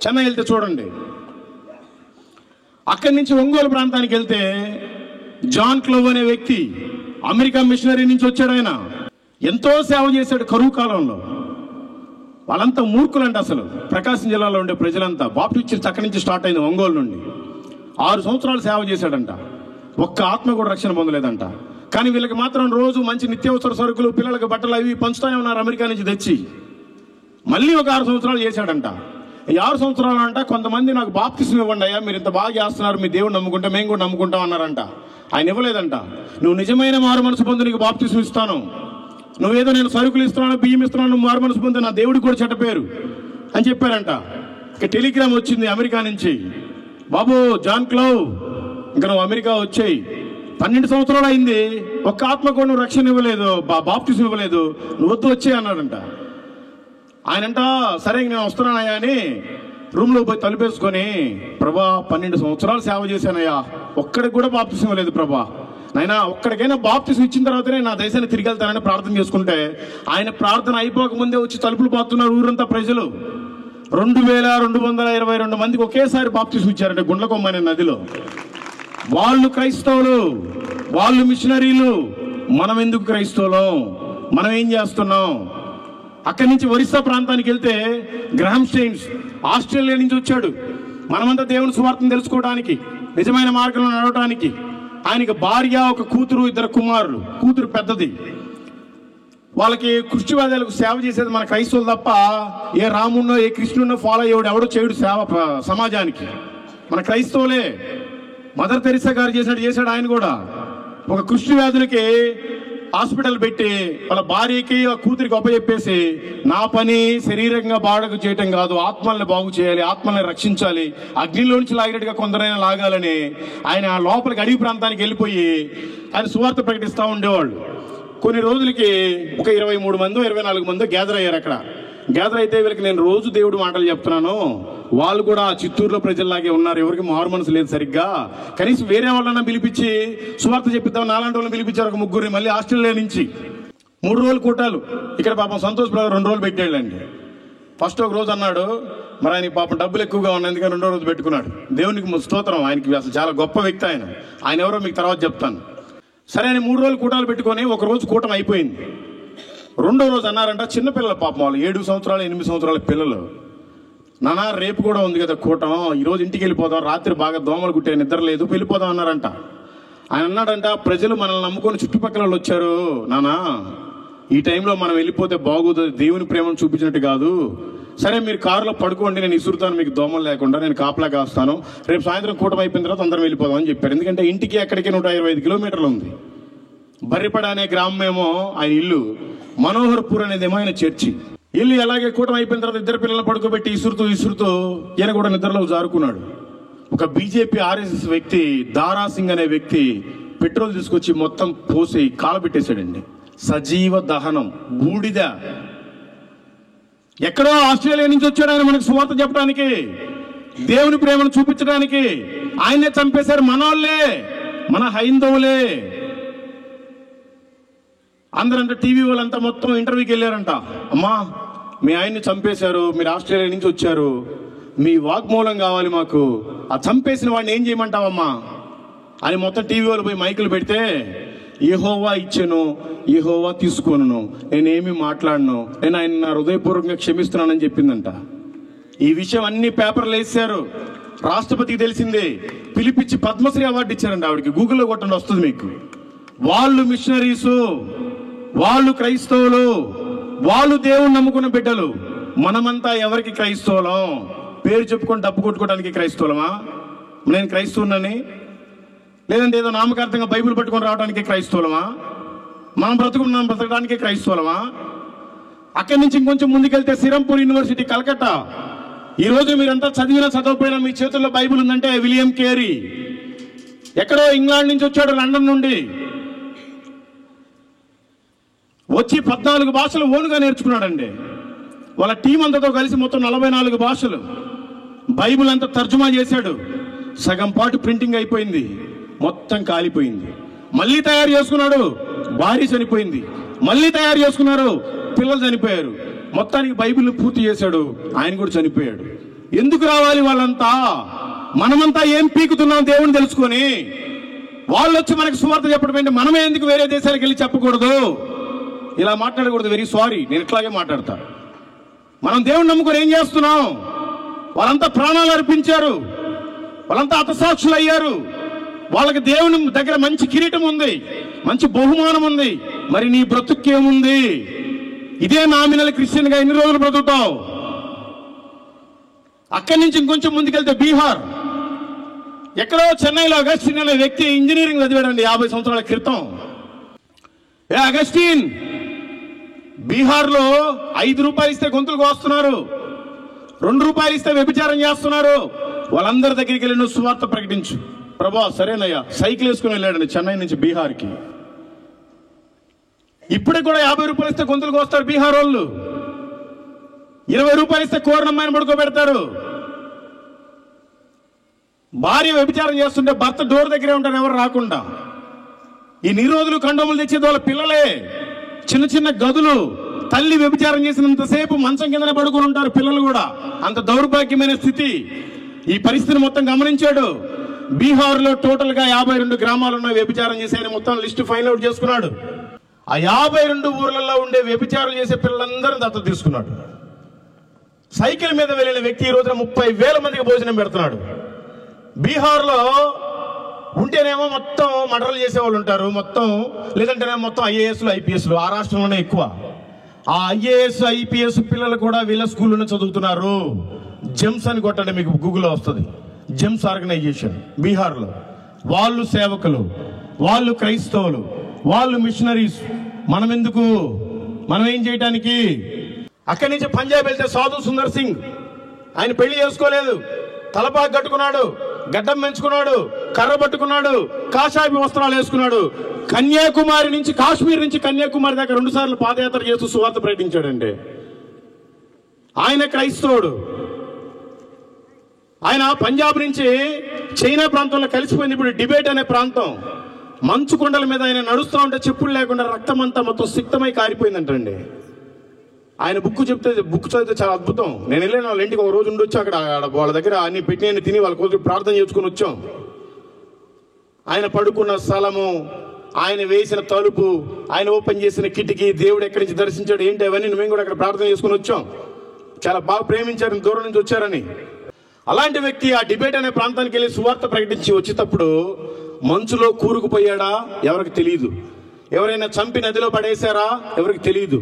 చెన్నై వెళ్తే చూడండి. అక్కడి నుంచి ఒంగోలు ప్రాంతానికి వెళ్తే జాన్ క్లోవ్ అనే వ్యక్తి అమెరికా మిషనరీ నుంచి వచ్చాడు. ఆయన ఎంతో సేవ చేశాడు కరువు కాలంలో. వాళ్ళంతా మూర్ఖులంట. అసలు ప్రకాశం జిల్లాలో ఉండే ప్రజలంతా బాప్టిస్ట్ చర్చ్ అక్కడి నుంచి స్టార్ట్ అయింది, ఒంగోలు నుండి. 6 సంవత్సరాలు సేవ చేశాడంట. ఒక్క ఆత్మ కూడా రక్షణ పొందలేదంట. కానీ వీళ్ళకి మాత్రం రోజు మంచి నిత్యావసర సరుకులు, పిల్లలకు బట్టలు అవి పంచుతానే ఉన్నారు అమెరికా నుంచి తెచ్చి. మళ్ళీ ఒక 6 సంవత్సరాలు చేశాడంట. ఈ 6 సంవత్సరాలు అంట కొంతమంది నాకు బాప్తిస్మం ఇవ్వండి అయ్యా, మీరు ఇంత బాగా చేస్తున్నారు, మీ దేవుడు నమ్ముకుంటే మేము కూడా నమ్ముకుంటాం అన్నారంట. ఆయన ఇవ్వలేదంట. నువ్వు నిజమైన మారు మనసు పొంది నీకు బాప్తిస్మం ఇస్తాను, నువ్వేదో నేను సరుకులు ఇస్తున్నాను, బియ్యం ఇస్తున్నాను, నువ్వు మారు మనసు పొంది నా దేవుడికి కూడా చెడ్డ పేరు అని చెప్పారంట. ఇక టెలిగ్రామ్ వచ్చింది అమెరికా నుంచి, బాబు జాన్ క్లోవ్ ఇంకా నువ్వు అమెరికా వచ్చేయి, 12 సంవత్సరాలు అయింది, ఒక్క ఆత్మ కూడా నువ్వు రక్షణ ఇవ్వలేదు, బాప్తిస్మం ఇవ్వలేదు, నువ్వు వద్దు వచ్చేయి అన్నాడంట. ఆయనంట సరే నేను వస్తున్నానయ్యా అని రూమ్లో పోయి తలుపేసుకొని, ప్రభా 12 సంవత్సరాలు సేవ చేశానయ్యా, ఒక్కడికి కూడా బాప్తిస్మం లేదు ప్రభా, నాయనా ఒక్కడికైనా బాప్తిస్మం ఇచ్చిన తర్వాతనే నా దేశాన్ని తిరిగి వెళ్తానని ప్రార్థన చేసుకుంటే, ఆయన ప్రార్థన అయిపోక ముందే వచ్చి తలుపులు పోతున్నారు ఊరంతా ప్రజలు. 2222 మందికి ఒకేసారి బాప్తిస్మం ఇచ్చారంటే గుండ్లకొమ్మ అనే నదిలో. వాళ్ళు క్రైస్తవులు, వాళ్ళు మిషనరీలు, మనం ఎందుకు క్రైస్తవులం? మనం ఏం చేస్తున్నాం? అక్కడి నుంచి ఒరిస్సా ప్రాంతానికి వెళ్తే గ్రహం స్టెయిన్స్ ఆస్ట్రేలియా నుంచి వచ్చాడు. మనమంతా దేవుని సువార్తను తెలుసుకోవడానికి, నిజమైన మార్గంలో నడవడానికి. ఆయనకి భార్య, ఒక కూతురు, 2 కుమారులు. కూతురు పెద్దది. వాళ్ళకి కృష్ణవాదాలకు సేవ చేసేది మన క్రైస్తవులు తప్ప ఏ రామున్నో ఏ కృష్ణున్నో ఫాలో అయ్యేవాడు ఎవడో చేయడు సేవ సమాజానికి. మన క్రైస్తవులే. మదర్ తెరిసా గారు చేసినట్టు చేశాడు ఆయన కూడా. ఒక కృష్ణవ్యాధులకి హాస్పిటల్ పెట్టి వాళ్ళ భార్యకి ఆ కూతురికి అప్పచెప్పేసి, నా పని శరీరంగా బాగు చేయటం కాదు, ఆత్మల్ని బాగు చేయాలి, ఆత్మల్ని రక్షించాలి, అగ్నిలో నుంచి లాగినట్టుగా కొందరైనా లాగాలని ఆయన లోపలికి అడవి ప్రాంతానికి వెళ్ళిపోయి ఆయన సువార్త ప్రకటిస్తూ ఉండేవాళ్ళు. కొన్ని రోజులకి ఒక 23 మందో 24 మందో గ్యాదర్ అయ్యారు. అక్కడ గ్యాదర్ అయితే వీళ్ళకి నేను రోజు దేవుడు మాటలు చెప్తున్నాను, వాళ్ళు కూడా చిత్తూరులో ప్రజల్లాగే ఉన్నారు, ఎవరికి మారు మనసు లేదు సరిగ్గా, కనీసం వేరే వాళ్ళన్నా పిలిపించి సువార్త చెప్పిద్దాం, నాలాంటి వాళ్ళని పిలిపించారు ఒక 3 మళ్ళీ ఆస్ట్రేలియా నుంచి. 3 రోజులు కూటాలు. ఇక్కడ పాపం సంతోష్ బ్రదర్ 2 రోజులు పెట్టాడండి. ఫస్ట్ ఒక రోజు అన్నాడు, మరి ఆయనకి పాపం డబ్బులు ఎక్కువగా ఉన్నాయి, అందుకని 2వ రోజు పెట్టుకున్నాడు. దేవునికి స్తోత్రం, ఆయనకి అసలు చాలా గొప్ప వ్యక్తి ఆయన ఎవరో మీకు తర్వాత చెప్తాను. సరే అని 3 రోజులు కూటాలు పెట్టుకొని ఒక రోజు కూటం అయిపోయింది. 2వ రోజు అన్నారంట, చిన్నపిల్లలు పాపం వాళ్ళు 7 సంవత్సరాలు 8 సంవత్సరాల పిల్లలు, నాన్న రేపు కూడా ఉంది కదా కూటం, ఈరోజు ఇంటికి వెళ్ళిపోదాం, రాత్రి బాగా దోమలు కుట్టే నిద్ర లేదు, వెళ్ళిపోదాం అన్నారంట. ఆయన అన్నాడంట, ప్రజలు మనల్ని నమ్ముకొని చుట్టుపక్కల వాళ్ళు వచ్చారు నానా, ఈ టైంలో మనం వెళ్ళిపోతే బాగోదు, దేవుని ప్రేమను చూపించినట్టు కాదు. సరే మీరు కారులో పడుకోండి, నేను ఇసురుతాను మీకు దోమలు లేకుండా, నేను కాపలా కాస్తాను, రేపు సాయంత్రం కూటమి అయిపోయిన తర్వాత అందరం వెళ్ళిపోదాం అని చెప్పారు. ఎందుకంటే ఇంటికి అక్కడికి 125 కిలోమీటర్లు ఉంది. బర్రిపడ అనే గ్రామం ఏమో ఆయన ఇల్లు, మనోహర్పూర్ అనేదేమో ఆయన చర్చి. ఇల్లు అలాగే కూటమి అయిపోయిన తర్వాత ఇద్దరు పిల్లలు పడుకోబెట్టి ఇసురుతూ ఈయన కూడా నిద్రలో జారుకున్నాడు. ఒక బీజేపీ ఆర్ఎస్ఎస్ వ్యక్తి దారాసింగ్ అనే వ్యక్తి పెట్రోల్ తీసుకొచ్చి మొత్తం పోసి కాలబెట్టేశాడండి. సజీవ దహనం, బూడిద. ఎక్కడో ఆస్ట్రేలియా నుంచి వచ్చాడు ఆయన మనకు సువార్త చెప్పడానికి, దేవుని ప్రేమను చూపించడానికి. ఆయన్నే చంపేశారు మనోళ్ళే, మన హైందవులే. అందరంతా టీవీ వాళ్ళంతా మొత్తం ఇంటర్వ్యూకి వెళ్ళారంట. అమ్మా మీ ఆయన్ని చంపేశారు, మీరు ఆస్ట్రేలియా నుంచి వచ్చారు, మీ వాగ్మూలం కావాలి మాకు, ఆ చంపేసిన వాడిని ఏం చేయమంటావమ్మా అని మొత్తం టీవీ వాళ్ళు పోయి మైకులు పెడితే, యెహోవా ఇచ్చెను, యెహోవా తీసుకోను, నేనేమి మాట్లాడను, నేను ఆయన నా హృదయపూర్వకంగా క్షమిస్తున్నానని చెప్పిందంట. ఈ విషయం అన్ని పేపర్లు వేసారు, రాష్ట్రపతికి తెలిసింది, పిలిపించి పద్మశ్రీ అవార్డు ఇచ్చారంట ఆవిడకి. గూగుల్లో కొట్టండి వస్తుంది మీకు. వాళ్ళు మిషనరీసు, వాళ్ళు క్రైస్తవులు, వాళ్ళు దేవుని నమ్ముకున్న బిడ్డలు. మనమంతా ఎవరికి క్రైస్తవులం? పేరు చెప్పుకొని డబ్బు కొట్టుకోవడానికి క్రైస్తవులమా? నేను క్రైస్తవునని, లేదంటే ఏదో నామకార్థంగా బైబిల్ పట్టుకొని రావడానికి క్రైస్తవులమా? మనం బ్రతకడానికి క్రైస్తవులమా? అక్కడి నుంచి ఇంకొంచెం ముందుకెళ్తే సిరంపూర్ యూనివర్సిటీ, కలకత్తా. ఈరోజు మీరంతా చదివినా చదవకపోయినా మీ చేతుల్లో బైబిల్ ఉందంటే విలియం కేరీ. ఎక్కడో ఇంగ్లాండ్ నుంచి వచ్చాడు, లండన్ నుండి వచ్చి 14 భాషలు ఓనుగా నేర్చుకున్నాడండి. వాళ్ళ టీం అంతతో కలిసి మొత్తం 44 భాషలు. బైబిల్ అంతా తర్జుమా చేశాడు. సగం పాటు ప్రింటింగ్ అయిపోయింది, మొత్తం కాలిపోయింది. మళ్ళీ తయారు చేసుకున్నాడు, భార్య చనిపోయింది. మళ్ళీ తయారు చేసుకున్నారు, పిల్లలు చనిపోయారు. మొత్తానికి బైబిల్ పూర్తి చేశాడు, ఆయన కూడా చనిపోయాడు. ఎందుకు రావాలి వాళ్ళంతా? మనమంతా ఏం పీకుతున్నాం దేవుని తెలుసుకొని? వాళ్ళు వచ్చి మనకు సువార్త చెప్పడం ఏంటి? మనమే ఎందుకు వేరే దేశాలకు వెళ్ళి చెప్పకూడదు? ఇలా మాట్లాడకూడదు. వెరీ సారీ, నేను ఇట్లాగే మాట్లాడతా. మనం దేవుని నమ్ముకొని ఏం చేస్తున్నాం? వాళ్ళంతా ప్రాణాలు అర్పించారు, వాళ్ళంతా హతసాక్షులు అయ్యారు. వాళ్ళకి దేవుని దగ్గర మంచి కిరీటం ఉంది, మంచి బహుమానం ఉంది. మరి నీ బ్రతుక్కేముంది? ఇదే నామినల్ క్రిస్టియన్ గా ఎన్ని రోజులు బ్రతుకుతావు? అక్కడి నుంచి ఇంకొంచెం ముందుకెళ్తే బీహార్, ఎక్కడో చెన్నైలో అగస్టిన్ అనే వ్యక్తి ఇంజనీరింగ్ చదివాడండి 50 సంవత్సరాల క్రితం. ఏ అగస్టిన్, బీహార్లో 5 రూపాయలు ఇస్తే గొంతులు కోస్తున్నారు, 2 రూపాయలు ఇస్తే వ్యభిచారం చేస్తున్నారు. వాళ్ళందరి దగ్గరికి వెళ్ళి నువ్వు సువార్త ప్రకటించు. ప్రభా సరేనయ్యా, సైకిల్ వేసుకుని వెళ్ళాడండి చెన్నై నుంచి బీహార్కి. ఇప్పుడే కూడా 50 రూపాయలు ఇస్తే గొంతులు కోస్తారు బీహార్ వాళ్ళు. 20 రూపాయలు ఇస్తే కోరనమ్మాయిని పడుకోబెడతారు. భార్య వ్యభిచారం చేస్తుంటే భర్త డోర్ దగ్గరే ఉంటారు, ఎవరు రాకుండా. ఈ రోజులు కండోములు తెచ్చేది వాళ్ళ పిల్లలే. చిన్న చిన్న గదులు, తల్లి వ్యభిచారం చేసినంతసేపు మంచం కిందనే పడుకుని ఉంటారు పిల్లలు కూడా. అంత దౌర్భాగ్యమైన స్థితి. ఈ పరిస్థితిని మొత్తం గమనించాడు. బీహార్లో టోటల్ గా 52 గ్రామాలు ఉన్న వ్యభిచారం చేసి ఆయన మొత్తం లిస్టు ఫైండ్ అవుట్ చేసుకున్నాడు. ఆ 52 ఊర్లలో ఉండే వ్యభిచారం చేసే పిల్లలందరినీ దత్తత తీసుకున్నాడు. సైకిల్ మీద వెళ్ళిన వ్యక్తి ఈ రోజున 30,000 మందికి భోజనం పెడుతున్నాడు. బీహార్లో ఉంటేనేమో మొత్తం మర్డర్లు చేసేవాళ్ళు ఉంటారు మొత్తం, లేదంటేనేమో మొత్తం ఐఏఎస్లు ఐపీఎస్లు. ఆ రాష్ట్రంలోనే ఎక్కువ. ఆ ఐఏఎస్ ఐపీఎస్ పిల్లలు కూడా వీళ్ళ స్కూల్లోనే చదువుతున్నారు. జెమ్స్ అని కొట్టండి, మీకు గూగుల్లో వస్తుంది. జెమ్స్ ఆర్గనైజేషన్ బీహార్లో. వాళ్ళు సేవకులు, వాళ్ళు క్రైస్తవులు, వాళ్ళు మిషనరీస్. మనం ఎందుకు? మనం ఏం చేయటానికి? అక్కడి నుంచి పంజాబ్ వెళ్తే సాధు సుందర్ సింగ్, ఆయన పెళ్లి చేసుకోలేదు, తలపాకు కట్టుకున్నాడు, గడ్డం పెంచుకున్నాడు, కర్ర పట్టుకున్నాడు, కాషాయ వస్త్రాలు వేసుకున్నాడు. కన్యాకుమారి నుంచి, కాశ్మీర్ నుంచి కన్యాకుమారి దాకా 2 సార్లు పాదయాత్ర చేస్తూ సువార్త ప్రకటించాడండి. ఆయన క్రైస్తవుడు. ఆయన పంజాబ్ నుంచి చైనా ప్రాంతంలో కలిసిపోయింది. ఇప్పుడు టిబెట్ అనే ప్రాంతం, మంచు కొండల మీద ఆయన నడుస్తూ ఉంటే చెప్పులు లేకుండా రక్తం అంతా మొత్తం సిక్తమై కారిపోయిందంటండి. ఆయన బుక్ చదివితే చాలా అద్భుతం. నేను వెళ్ళాను వాళ్ళ ఇంటికి, ఒక రోజు ఉండొచ్చు అక్కడ. వాళ్ళ దగ్గర అన్ని పెట్టి తిని వాళ్ళ కోసం ప్రార్థన చేసుకుని వచ్చాం. ఆయన పడుకున్న స్థలము, ఆయన వేసిన తలుపు, ఆయన ఓపెన్ చేసిన కిటికీ, దేవుడు ఎక్కడి నుంచి దర్శించాడు ఏంటి, అవన్నీ మేము కూడా అక్కడ ప్రార్థన చేసుకుని వచ్చాం. చాలా బాగా ప్రేమించారు, దూరం నుంచి వచ్చారని. అలాంటి వ్యక్తి ఆ టిబెట్ అనే ప్రాంతానికి వెళ్ళి సువార్త ప్రకటించి వచ్చేటప్పుడు మంచులో కూరుకుపోయాడా? ఎవరికి తెలియదు. ఎవరైనా చంపి నదిలో పడేశారా? ఎవరికి తెలియదు.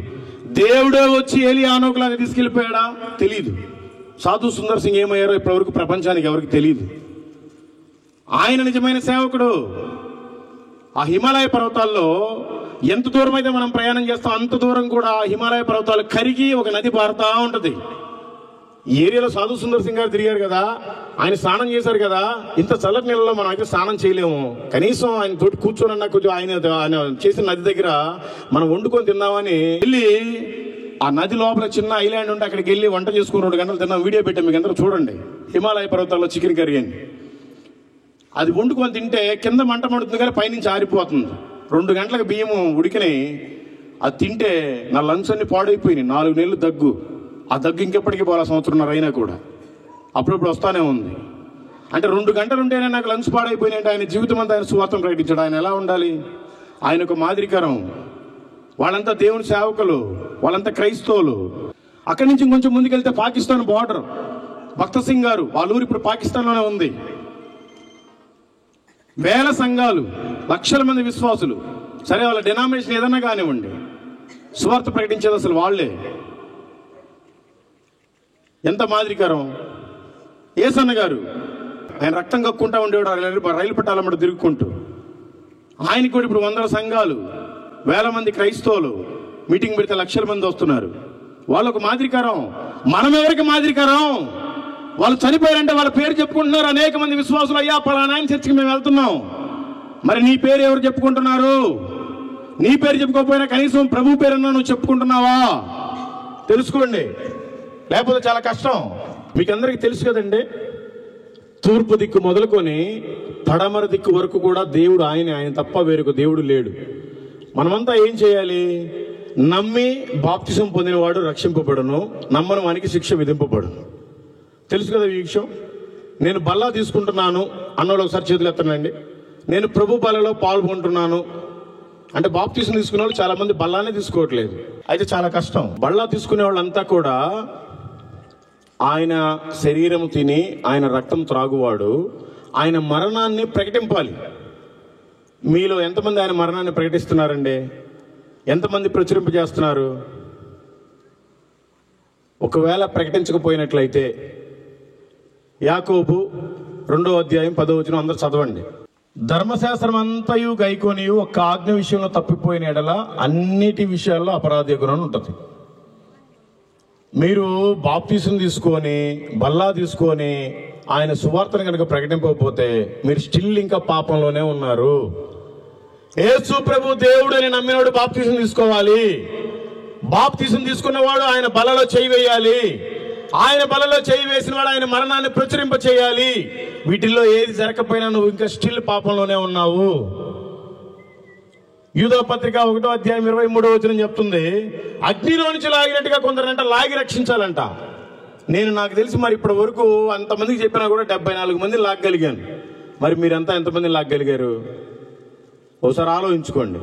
దేవుడే వచ్చి ఏలియా ఆనోకులాగా తీసుకెళ్ళిపోయాడా? తెలియదు. సాధు సుందర్ సింగ్ ఏమయ్యారో ఇప్పటివరకు ప్రపంచానికి ఎవరికి తెలియదు. ఆయన నిజమైన సేవకుడు. ఆ హిమాలయ పర్వతాల్లో ఎంత దూరం అయితే మనం ప్రయాణం చేస్తాం అంత దూరం కూడా హిమాలయ పర్వతాలు కరిగి ఒక నది పారుతా ఉంటుంది. ఈ ఏరియాలో సాధు సుందర్ సింగ్ గారు తిరిగారు కదా, ఆయన స్నానం చేశారు కదా. ఇంత చల్లటి నీళ్ళలో మనం అయితే స్నానం చేయలేము. కనీసం ఆయన తోటి కూర్చోనన్నా కొంచెం ఆయన చేసిన నది దగ్గర మనం వండుకొని తిందామని వెళ్ళి ఆ నది లోపల చిన్న ఐలాండ్ ఉంటే అక్కడికి వెళ్ళి వంట చేసుకుని 2 గంటలు తిన్నాం. వీడియో పెట్టాం, మీకు అందరూ చూడండి. హిమాలయ పర్వతాల్లో చికెన్ కర్రీ అని అది వండుకొని తింటే కింద మంట మండుతుంది కానీ పైనుంచి ఆరిపోతుంది. 2 గంటలకు బియ్యము ఉడికినాయి. అది తింటే నా లంగ్స్ అన్ని పాడైపోయినాయి. 4 నెలలు దగ్గు. ఆ దగ్గు ఇంకెప్పటికీ పోలా, 1.5 సంవత్సరం అయినా కూడా అప్పుడప్పుడు వస్తానే ఉంది. అంటే 2 గంటలు ఉంటేనే నాకు లంగ్స్ పాడైపోయినాయి. అంటే ఆయన జీవితం అంతా ఆయన సువార్తను ప్రకటించాడు. ఆయన ఎలా ఉండాలి? ఆయన ఒక మాదిరికరం. వాళ్ళంతా దేవుని సేవకులు, వాళ్ళంతా క్రైస్తవులు. అక్కడి నుంచి కొంచెం ముందుకెళ్తే పాకిస్తాన్ బార్డర్. భక్త సింగ్ గారు వాళ్ళ ఊరు ఇప్పుడు పాకిస్తాన్లోనే ఉంది. వేల సంఘాలు, లక్షల మంది విశ్వాసులు. సరే, వాళ్ళ డినామినేషన్ ఏదన్నా కానివ్వండి, సువార్త ప్రకటించేది అసలు వాళ్ళే. ఎంత మాదిరికరం. ఏసన్న గారు ఆయన రక్తం కక్కుంటా ఉండేవాడు రైలు పట్టాలమ్మట తిరుగుకుంటూ. ఆయనకి కూడా ఇప్పుడు 100 సంఘాలు, వేల మంది క్రైస్తవులు. మీటింగ్ పెడితే లక్షల మంది వస్తున్నారు. వాళ్ళకు మాదిరికరం. మనం ఎవరికి మాదిరికరం? వాళ్ళు చనిపోయారంటే వాళ్ళ పేరు చెప్పుకుంటున్నారు అనేక మంది విశ్వాసులు. అయ్యా పలానా ఆయన చర్చికి మేము వెళ్తున్నాం. మరి నీ పేరు ఎవరు చెప్పుకుంటున్నారు? నీ పేరు చెప్పుకోకపోయినా కనీసం ప్రభు పేరున్నా నువ్వు చెప్పుకుంటున్నావా? తెలుసుకోండి, లేకపోతే చాలా కష్టం. మీకు అందరికీ తెలుసు కదండి, తూర్పు దిక్కు మొదలుకొని పడమర దిక్కు వరకు కూడా దేవుడు ఆయన తప్ప వేరొక దేవుడు లేడు. మనమంతా ఏం చేయాలి? నమ్మి బాప్తిసం పొందినవాడు రక్షింపబడును, నమ్మని వానికి శిక్ష విధింపబడును. తెలుసు కదా ఈ విషయం. నేను బల్లా తీసుకుంటున్నాను అన్నోళ్ళు ఒకసారి చేతులు ఎత్తనండి. నేను ప్రభు బలలో పాల్గొంటున్నాను అంటే బాప్తిసం తీసుకునే వాళ్ళు చాలా మంది బల్లానే తీసుకోవట్లేదు. అయితే చాలా కష్టం. బల్లా తీసుకునే వాళ్ళంతా కూడా ఆయన శరీరం తిని ఆయన రక్తం త్రాగువాడు, ఆయన మరణాన్ని ప్రకటింపాలి. మీలో ఎంతమంది ఆయన మరణాన్ని ప్రకటిస్తున్నారండి? ఎంతమంది ప్రచురింపజేస్తున్నారు? ఒకవేళ ప్రకటించకపోయినట్లయితే యాకోబు 2వ అధ్యాయం 10వ వచనం అందరూ చదవండి. ధర్మశాస్త్రం అంతయు గైకొని ఒక్క ఆజ్ఞ విషయంలో తప్పిపోయిన ఎడల అన్నిటి విషయాల్లో అపరాధ గుణం ఉంటుంది. మీరు బాప్తిసం తీసుకొని బల్లా తీసుకొని ఆయన సువార్తను కనుక ప్రకటింపకపోతే మీరు స్టిల్ ఇంకా పాపంలోనే ఉన్నారు. యేసు ప్రభు దేవుడు అని నమ్మినవాడు బాప్తిసం తీసుకోవాలి. బాప్తిసం తీసుకున్నవాడు ఆయన బలలో చేయి వేయాలి. ఆయన బలలో చేయి వేసిన వాడు ఆయన మరణాన్ని ప్రచురింప చేయాలి. వీటిల్లో ఏది జరగకపోయినా నువ్వు ఇంకా స్టిల్ పాపంలోనే ఉన్నావు. యూదా పత్రిక 1వ అధ్యాయం 23వ వచనం చెప్తుంది, అగ్నిలో నుంచి లాగినట్టుగా కొందరంట లాగి రక్షించాలంట. నాకు తెలిసి మరి ఇప్పటి వరకు అంతమందికి చెప్పినా కూడా 74 మందిని లాగగలిగాను. మరి మీరంతా ఎంతమందిని లాగగలిగారు? ఒకసారి ఆలోచించుకోండి.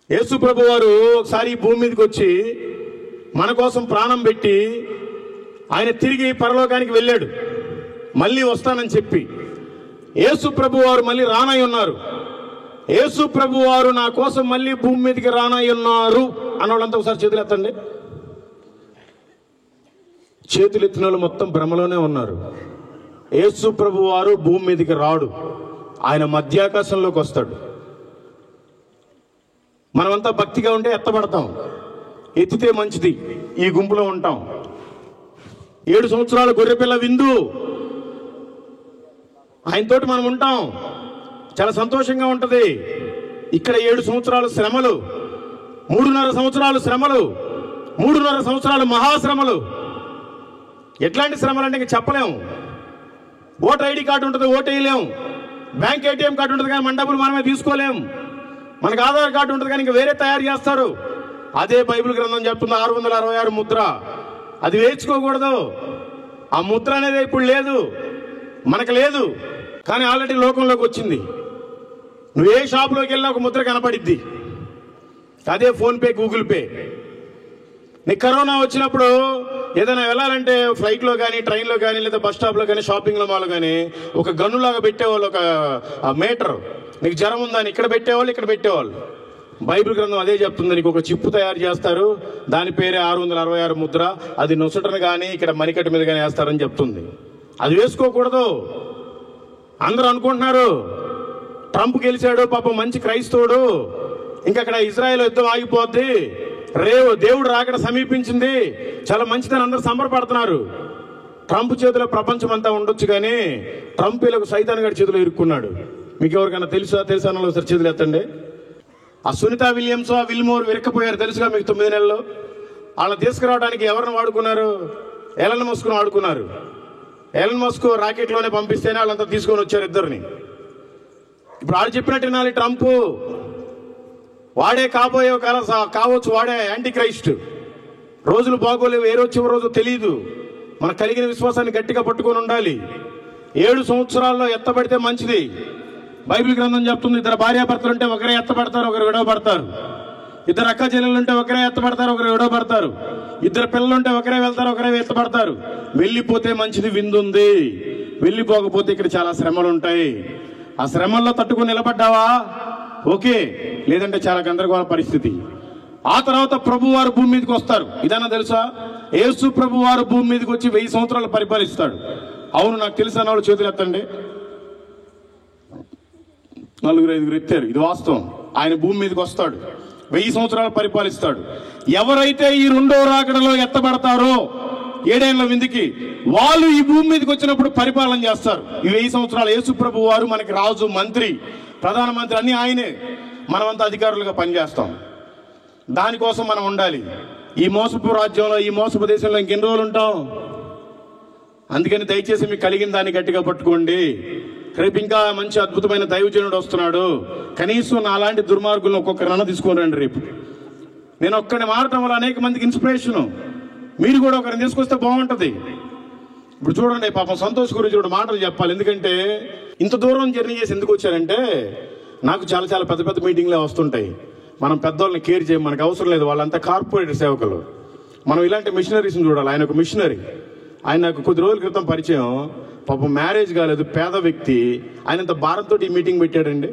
యేసు ప్రభు వారు ఒకసారి ఈ భూమి మీదకి వచ్చి మన కోసం ప్రాణం పెట్టి ఆయన తిరిగి పరలోకానికి వెళ్ళాడు. మళ్ళీ వస్తానని చెప్పి యేసు ప్రభు వారు మళ్ళీ రానై ఉన్నారు. యేసు ప్రభు వారు నా కోసం మళ్ళీ భూమి మీదకి రానై ఉన్నారు అన్నోళ్ళంతా ఒకసారి చేతులు ఎత్తండి. చేతులు ఎత్తిన వాళ్ళు మొత్తం భ్రమలోనే ఉన్నారు. యేసు ప్రభు వారు భూమి మీదకి రాడు, ఆయన మధ్యాకాశంలోకి వస్తాడు. మనమంతా భక్తిగా ఉంటే ఎత్తబడతాం, ఎత్తితే మంచిది, ఈ గుంపులో ఉంటాం. 7 సంవత్సరాల గొర్రెపిల్ల విందు ఆయనతోటి మనం ఉంటాం, చాలా సంతోషంగా ఉంటుంది. ఇక్కడ 7 సంవత్సరాలు శ్రమలు, 3.5 సంవత్సరాలు శ్రమలు, 3.5 సంవత్సరాలు మహాశ్రమలు. ఎట్లాంటి శ్రమలు అంటే ఇంక చెప్పలేము. ఓటర్ ఐడి కార్డు ఉంటుంది, ఓటు వేయలేము. బ్యాంక్ ఏటీఎం కార్డు ఉంటుంది కానీ మన డబ్బులు మనమే తీసుకోలేము. మనకు ఆధార్ కార్డు ఉంటుంది కానీ ఇంకా వేరే తయారు చేస్తారు. అదే బైబిల్ గ్రంథం చెప్తుంది 666 ముద్ర, అది వేయించుకోకూడదు. ఆ ముద్ర అనేది ఇప్పుడు లేదు, మనకు లేదు, కానీ ఆల్రెడీ లోకంలోకి వచ్చింది. నువ్వు ఏ షాపులోకి వెళ్ళినా ఒక ముద్ర కనపడిద్ది, అదే ఫోన్పే, గూగుల్ పే. నీకు కరోనా వచ్చినప్పుడు ఏదైనా వెళ్ళాలంటే ఫ్లైట్లో కానీ, ట్రైన్లో కానీ, లేదా బస్ స్టాప్లో కానీ, షాపింగ్లో మాల్ కానీ ఒక గన్నులాగా పెట్టేవాళ్ళు, ఒక మీటర్. నీకు జ్వరం ఉందని ఇక్కడ పెట్టేవాళ్ళు, ఇక్కడ పెట్టేవాళ్ళు. బైబిల్ గ్రంథం అదే చెప్తుంది. నీకు ఒక చిప్పు తయారు చేస్తారు, దాని పేరే 666 ముద్ర. అది నొసటను కానీ ఇక్కడ మణికట్టు మీద కానీ వేస్తారని చెప్తుంది. అది వేసుకోకూడదు. అందరూ అనుకుంటున్నారు ట్రంప్ గెలిచాడు, పాపం మంచి క్రైస్తవుడు, ఇంకా అక్కడ ఇజ్రాయెల్ యుద్ధం ఆగిపోద్ది, దేవుడు రాకడ సమీపించింది, చాలా మంచిదని అందరూ సంబరపడుతున్నారు. ట్రంప్ చేతిలో ప్రపంచం అంతా ఉండొచ్చు, కానీ ట్రంప్ వీళ్ళకు సైతాన్ గారి చేతిలో ఇరుక్కున్నాడు. మీకు ఎవరికైనా తెలుసా అన్న ఒకసారి చేతులు ఎత్తండి. ఆ సునీత విలియమ్స్, ఆ విల్మోర్ విరక్కపోయారు తెలుసుగా మీకు 9 నెలల్లో. వాళ్ళని తీసుకురావడానికి ఎవరిని వాడుకున్నారు? ఎలన్ మస్క్ను వాడుకున్నారు. ఎలన్ మస్క్ రాకెట్లోనే పంపిస్తేనే వాళ్ళంతా తీసుకొని వచ్చారు ఇద్దరిని. ఇప్పుడు వాడు చెప్పినట్టు వినాలి. ట్రంప్ వాడే కాబోయే కావచ్చు, వాడే యాంటీ క్రైస్ట్. రోజులు బాగోలేవు, ఏ రోజు చివరి రోజు తెలియదు. మనకు కలిగిన విశ్వాసాన్ని గట్టిగా పట్టుకొని ఉండాలి. 7 సంవత్సరాల్లో ఎత్తబడితే మంచిది. బైబిల్ గ్రంథం చెప్తుంది, 2 భార్యాభర్తలు ఉంటే ఒకరే ఎత్తపడతారు, ఒకరు విడవబడతారు. 2 అక్క చెల్లెలు ఉంటే ఒకరే ఎత్తపడతారు, ఒకరు విడవబడతారు. 2 పిల్లలు ఉంటే ఒకరే వెళ్తారు, ఒకరే ఎత్తపడతారు. వెళ్ళిపోతే మంచిది, విందుంది. వెళ్ళిపోకపోతే ఇక్కడ చాలా శ్రమలు ఉంటాయి. ఆ శ్రమల్లో తట్టుకుని నిలబడ్డావా? ఓకే, లేదంటే చాలా గందరగోళ పరిస్థితి. ఆ తర్వాత ప్రభువారు భూమి మీదకి వస్తారు. ఇదన్నా తెలుసా? యేసు ప్రభువారు భూమి మీదకి వచ్చి 1000 సంవత్సరాలు పరిపాలిస్తాడు. అవును, నాకు తెలుసు అన్న వాళ్ళు చేతులు ఎత్తండి. 4-5 ఎత్తారు. ఇది వాస్తవం. ఆయన భూమి మీదకి వస్తాడు, 1000 సంవత్సరాలు పరిపాలిస్తాడు. ఎవరైతే ఈ 2వ రాకడలో ఎత్తబడతారో 7 ఏళ్ల విందుకి, వాళ్ళు ఈ భూమి మీదకి వచ్చినప్పుడు పరిపాలన చేస్తారు. ఈ 1000 సంవత్సరాలు యేసు ప్రభు వారు మనకి రాజు, మంత్రి, ప్రధానమంత్రి అన్ని ఆయనే. మనమంతా అధికారులుగా పనిచేస్తాం. దానికోసం మనం ఉండాలి. ఈ మోసపు రాజ్యంలో, ఈ మోసపు దేశంలో ఇంకెన్ని రోజులు ఉంటాం? అందుకని దయచేసి మీకు కలిగిన దాన్ని గట్టిగా పట్టుకోండి. రేపు ఇంకా మంచి అద్భుతమైన దైవజనుడు వస్తున్నాడు. కనీసం నాలాంటి దుర్మార్గులను ఒక్కొక్కరన్నా తీసుకొని రండి. రేపు నేను ఒక్కడిని మారటం వల్ల అనేక మందికి ఇన్స్పిరేషను. మీరు కూడా ఒకరిని తీసుకొస్తే బాగుంటుంది. ఇప్పుడు చూడండి, పాపం సంతోష్ గురించి కూడా మాటలు చెప్పాలి. ఎందుకంటే ఇంత దూరం జర్నీ చేసి ఎందుకు వచ్చారంటే, నాకు చాలా చాలా పెద్ద పెద్ద మీటింగ్లే వస్తుంటాయి. మనం పెద్దవాళ్ళని కేర్ చేయం, మనకు అవసరం లేదు. వాళ్ళంతా కార్పొరేట్ సేవకులు. మనం ఇలాంటి మిషనరీస్ని చూడాలి. ఆయన ఒక మిషనరీ. ఆయన నాకు కొద్ది రోజుల క్రితం పరిచయం. పాపం మ్యారేజ్ కాలేదు, పేద వ్యక్తి. ఆయనంత భారంతో ఈ మీటింగ్ పెట్టాడండి.